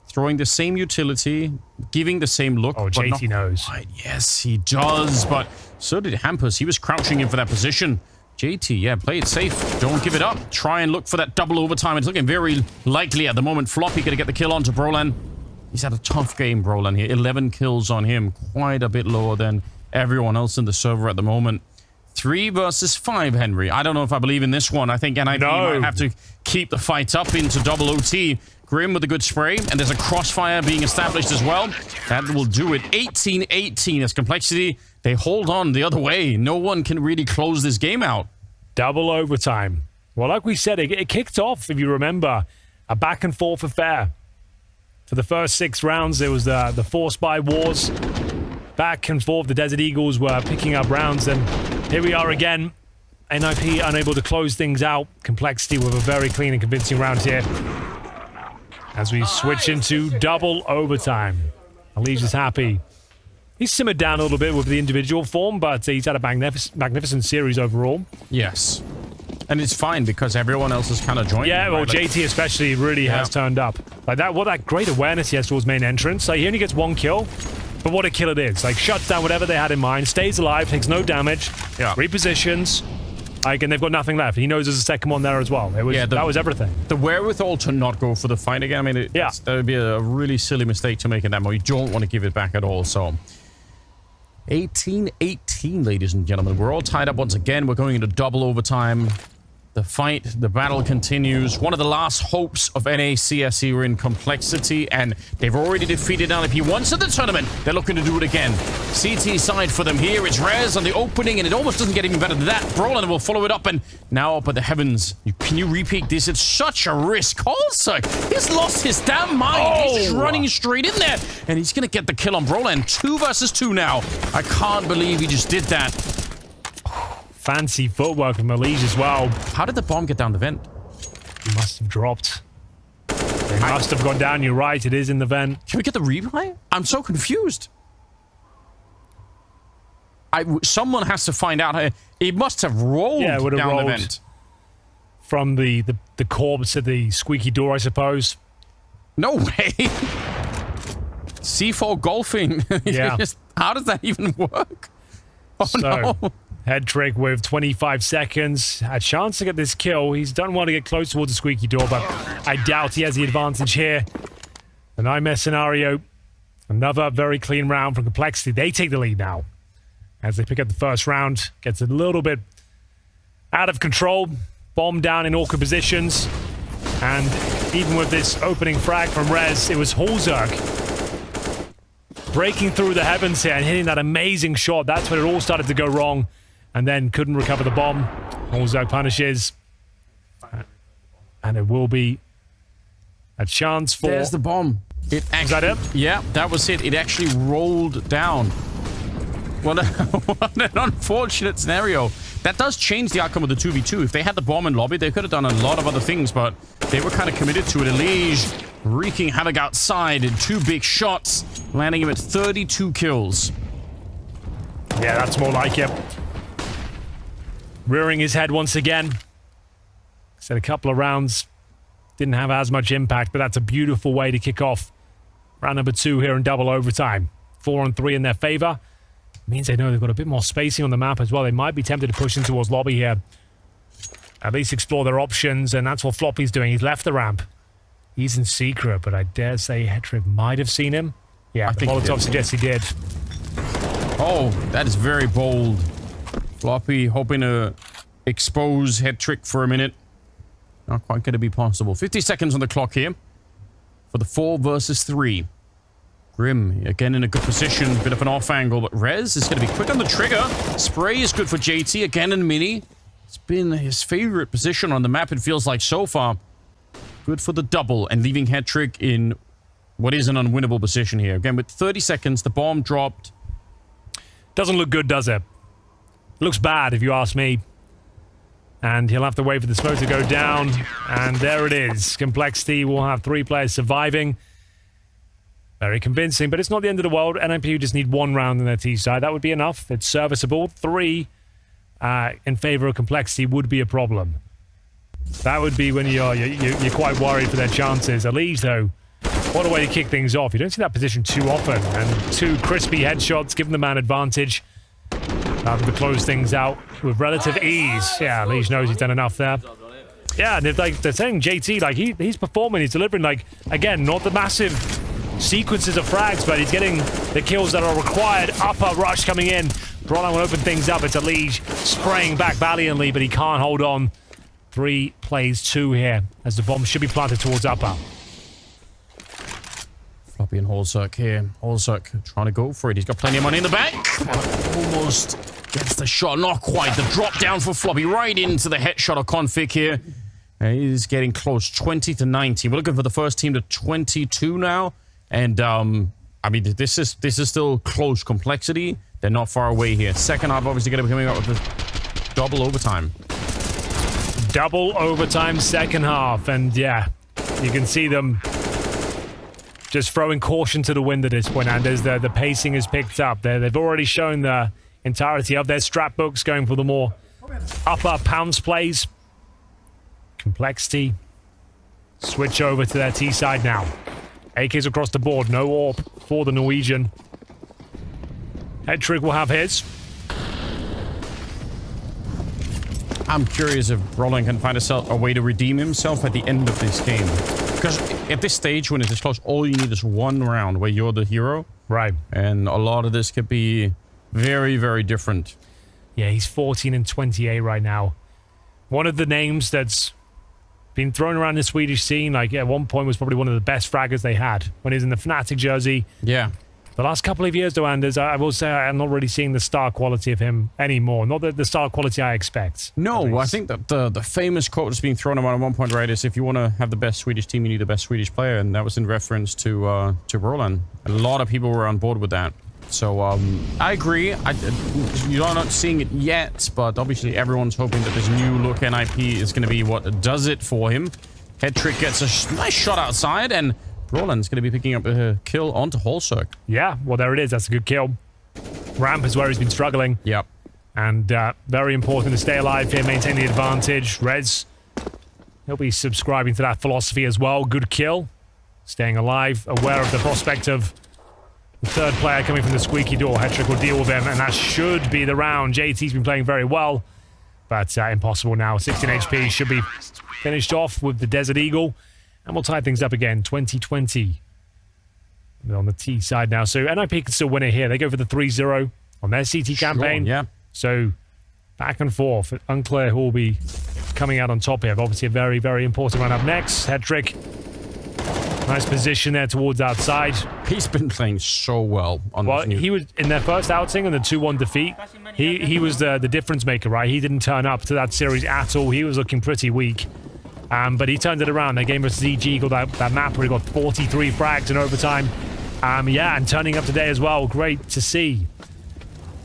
Throwing the same utility, giving the same look. Oh, JT knows. Right, yes, he does, but so did Hampus. He was crouching in for that position. JT, yeah, play it safe. Don't give it up. Try and look for that double overtime. It's looking very likely at the moment. Floppy gonna get the kill onto Brolan. He's had a tough game, Brolan here. 11 kills on him. Quite a bit lower than everyone else in the server at the moment. 3 versus 5, Henry. I don't know if I believe in this one. I think NIP might have to keep the fight up into double OT. Grim with a good spray, and there's a crossfire being established as well. That will do it. 18-18 as Complexity. They hold on the other way. No one can really close this game out. Double overtime. Well, like we said, it kicked off, if you remember, a back-and-forth affair. For the first 6 rounds, there was the force buy wars. Back and forth, the Desert Eagles were picking up rounds, and here we are again. NIP unable to close things out. Complexity with a very clean and convincing round here. As we switch into double overtime. Alicia's happy. He's simmered down a little bit with the individual form, but he's had a magnificent series overall. Yes. And it's fine because everyone else is kind of joining. Yeah, well, right? JT especially really has turned up. Like that great awareness he has towards main entrance. Like, he only gets 1 kill, but what a kill it is. Like, shuts down whatever they had in mind, stays alive, takes no damage, repositions. Like, and they've got nothing left. He knows there's a second one there as well. That was everything. The wherewithal to not go for the fight again. I mean, that would be a really silly mistake to make in that moment. You don't want to give it back at all. So, 18-18, ladies and gentlemen. We're all tied up once again. We're going into double overtime. The fight, the battle continues. One of the last hopes of NACSE are in Complexity, and they've already defeated NIP once in the tournament. They're looking to do it again. CT side for them here. It's Rez on the opening, and it almost doesn't get even better than that. Brolan will follow it up, and now up at the heavens. Can you repeat this? It's such a risk. Also, he's lost his damn mind. He's just running straight in there, and he's going to get the kill on Brolan. 2 versus 2 now. I can't believe he just did that. Fancy footwork from Alicia as well. How did the bomb get down the vent? He must have dropped. It must have gone down. You're right. It is in the vent. Can we get the replay? I'm so confused. Someone has to find out. It must have rolled down the vent. From the corpse to the squeaky door, I suppose. No way. C4 golfing. Yeah. How does that even work? Oh, so, no. Head Trick with 25 seconds. A chance to get this kill. He's done well to get close towards the squeaky door, but I doubt he has the advantage here. The nightmare scenario. Another very clean round from Complexity. They take the lead now. As they pick up the first round. Gets a little bit out of control. Bomb down in awkward positions. And even with this opening frag from Rez, it was Holzark breaking through the heavens here and hitting that amazing shot. That's when it all started to go wrong. And then couldn't recover the bomb. Holzark punishes. And it will be a chance for... There's the bomb. Is that it? Yeah, that was it. It actually rolled down. What an unfortunate scenario. That does change the outcome of the 2v2. If they had the bomb in lobby, they could have done a lot of other things, but they were kind of committed to it. Elige wreaking havoc outside in 2 big shots, landing him at 32 kills. Yeah, that's more like it. Rearing his head once again. Said a couple of rounds didn't have as much impact, but that's a beautiful way to kick off round number 2 here in double overtime. 4-on-3 in their favor. Means they know they've got a bit more spacing on the map as well. They might be tempted to push in towards lobby here. At least explore their options, and that's what Floppy's doing. He's left the ramp. He's in secret, but I dare say Hetrick might have seen him. Yeah, the Molotov suggests he did. Oh, that is very bold. Floppy hoping to expose Hetrick for a minute. Not quite going to be possible. 50 seconds on the clock here for the 4 versus 3. Grim, again in a good position, bit of an off angle, but Rez is going to be quick on the trigger. Spray is good for JT, again in mini. It's been his favorite position on the map, it feels like so far. Good for the double, and leaving Hetrick in what is an unwinnable position here. Again, with 30 seconds, the bomb dropped. Doesn't look good, does it? Looks bad, if you ask me. And he'll have to wait for the smoke to go down. And there it is. Complexity will have 3 players surviving. Very convincing, but it's not the end of the world. NIPU just need 1 round in their T side. That would be enough. It's serviceable. 3 in favor of Complexity would be a problem. That would be when you're quite worried for their chances. Elige, though, what a way to kick things off. You don't see that position too often. And 2 crispy headshots, giving the man advantage. To close things out with relative ease. Yeah, Elige knows he's done enough there. Yeah, and if, like, they're saying JT, like, he's performing, he's delivering, like, again, not the massive sequences of frags, but he's getting the kills that are required. Upper rush coming in. Brolan will open things up. It's Elige spraying back valiantly, but he can't hold on. 3 plays 2 here, as the bomb should be planted towards upper. Floppy and Holzerk here. Holzerk trying to go for it. He's got plenty of money in the bank. Almost gets the shot. Not quite. The drop down for Floppy right into the headshot of Config here. He's getting close. 20 to 19. We're looking for the first team to 22 now. And, I mean, this is still close complexity. They're not far away here. Second half, obviously, going to be coming up with the double overtime. Double overtime second half. And, yeah, you can see them just throwing caution to the wind at this point. And as the pacing is picked up, they've already shown the entirety of their strat books, going for the more upper pounce plays. Complexity. Switch over to their T side now. AKs across the board. No AWP for the Norwegian. Hetrick will have his. I'm curious if Roland can find a way to redeem himself at the end of this game. Because at this stage, when it's this close, all you need is 1 round where you're the hero. Right. And a lot of this could be very, very different. Yeah, he's 14 and 28 right now. One of the names that's been thrown around the Swedish scene, like at one point was probably one of the best fraggers they had when he was in the Fnatic jersey. Yeah. The last couple of years, though, Anders, I will say I'm not really seeing the star quality of him anymore. Not the star quality I expect. No, I think that the famous quote that's being thrown around at one point, right, is if you want to have the best Swedish team, you need the best Swedish player, and that was in reference to Roland. A lot of people were on board with that. So, I agree. You're not seeing it yet, but obviously everyone's hoping that this new look NIP is going to be what does it for him. Hetrick gets a nice shot outside, and Roland's going to be picking up a kill onto Holzerk. Yeah, well, there it is. That's a good kill. Ramp is where he's been struggling. Yep. And very important to stay alive here, maintain the advantage. Rez, he'll be subscribing to that philosophy as well. Good kill. Staying alive, aware of the prospect of the third player coming from the squeaky door. Hetrick will deal with him, and that should be the round. JT's been playing very well, but impossible now. 16 HP should be finished off with the Desert Eagle. And we'll tie things up again. 2020 on the T side now. So NIP can still win it here. They go for the 3-0 on their CT campaign. Yeah. So back and forth. Unclear who will be coming out on top here. But obviously a very, very important run up next. Hetrick. Nice position there towards outside. He's been playing so well on this new... He was in their first outing on the 2-1 defeat. He was the difference maker, right? He didn't turn up to that series at all. He was looking pretty weak. But he turned it around. That game versus csgo, that map where he got 43 frags in overtime. Yeah, and turning up today as well. Great to see.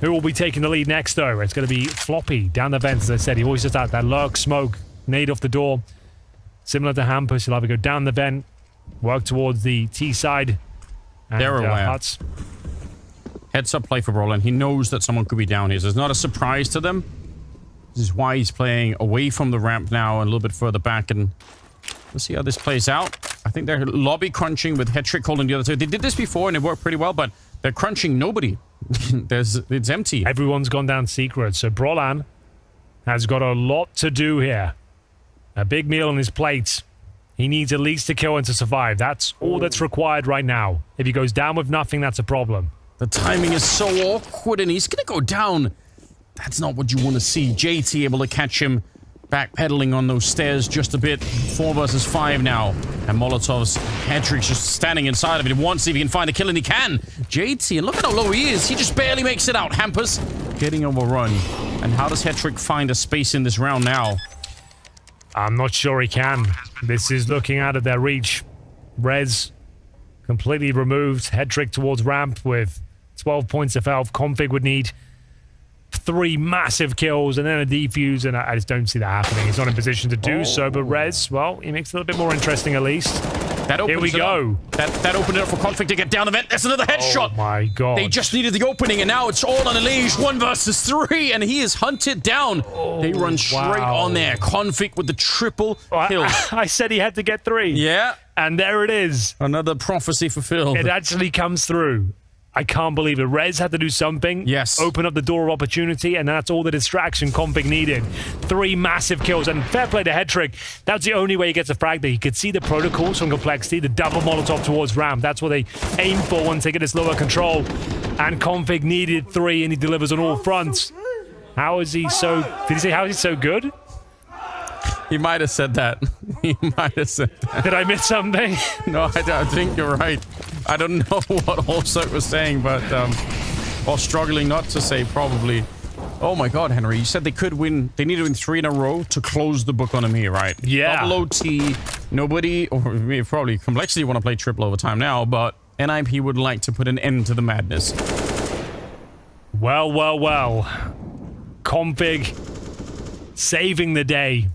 Who will be taking the lead next, though? It's going to be Floppy down the vents, as I said. He always does that lurk smoke, nade off the door. Similar to Hampus, he'll either go down the vent, work towards the T side. And, They're aware. Huts. Heads up play for Brolin. He knows that someone could be down here, so it's not a surprise to them. This is why he's playing away from the ramp now and a little bit further back, and we'll see how this plays out. I think they're lobby crunching with Hetrick holding the other two. They did this before and it worked pretty well, but they're crunching nobody. It's empty. Everyone's gone down secret, so Brolan has got a lot to do here. A big meal on his plate. He needs at least a kill and to survive. That's all that's required right now. If he goes down with nothing, that's a problem. The timing is so awkward and he's going to go down. That's not what you want to see. JT able to catch him backpedaling on those stairs just a bit. 4 versus 5 now. And Molotov's Hetrick's just standing inside of it. He wants to see if he can find a kill, and he can. JT, and look at how low he is. He just barely makes it out. Hampus getting overrun. And how does Hetrick find a space in this round now? I'm not sure he can. This is looking out of their reach. Rez completely removed. Hetrick towards ramp with 12 points of health. Config would need 3 massive kills and then a defuse, and I just don't see that happening. He's not in position to do so, but Rez, well, he makes it a little bit more interesting at least. That Here we go. That opened it up for Config to get down the vent. There's another headshot. Oh my god. They just needed the opening, and now it's all on Elige. 1 versus 3, and he is hunted down. They run straight on there. Config with the triple kill. I said he had to get 3. Yeah. And there it is. Another prophecy fulfilled. It actually comes through. I can't believe it. Rez had to do something. Yes. Open up the door of opportunity, and that's all the distraction Config needed. 3 massive kills, and fair play to Hetrick. That's the only way he gets a frag there. He could see the protocols from Complexity, the double Molotov towards ramp. That's what they aim for once they get this lower control. And Config needed 3, and he delivers on all fronts. How is he so... Did he say how is he so good? He might have said that. He might have said that. Did I miss something? No, I think you're right. I don't know what Holzert was saying, but, or struggling not to say, probably. Oh my god, Henry, you said they could win, they need to win 3 in a row to close the book on him here, right? Yeah. Double OT, nobody, or probably Complexity want to play triple overtime now, but NIP would like to put an end to the madness. Well, well, well. Config saving the day.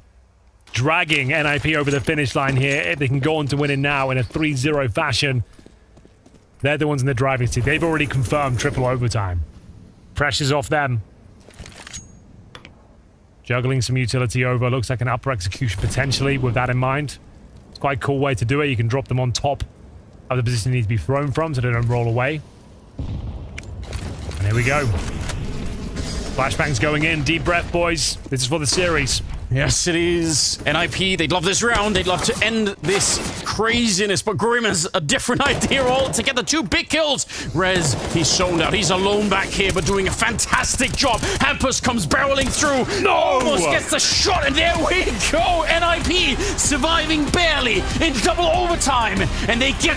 Dragging NIP over the finish line here. If they can go on to win it now in a 3-0 fashion, they're the ones in the driving seat. They've already confirmed triple overtime. Pressure's off them. Juggling some utility over. Looks like an upper execution potentially with that in mind. It's quite a cool way to do it. You can drop them on top of the position they need to be thrown from so they don't roll away. And here we go. Flashbang's going in. Deep breath, boys. This is for the series. Yes, it is. NIP, they'd love this round. They'd love to end this craziness, but Grim has a different idea altogether. 2 big kills. Rez, he's zoned out. He's alone back here, but doing a fantastic job. Hampus comes barreling through. No! Almost gets the shot, and there we go. NIP surviving barely in double overtime, and they get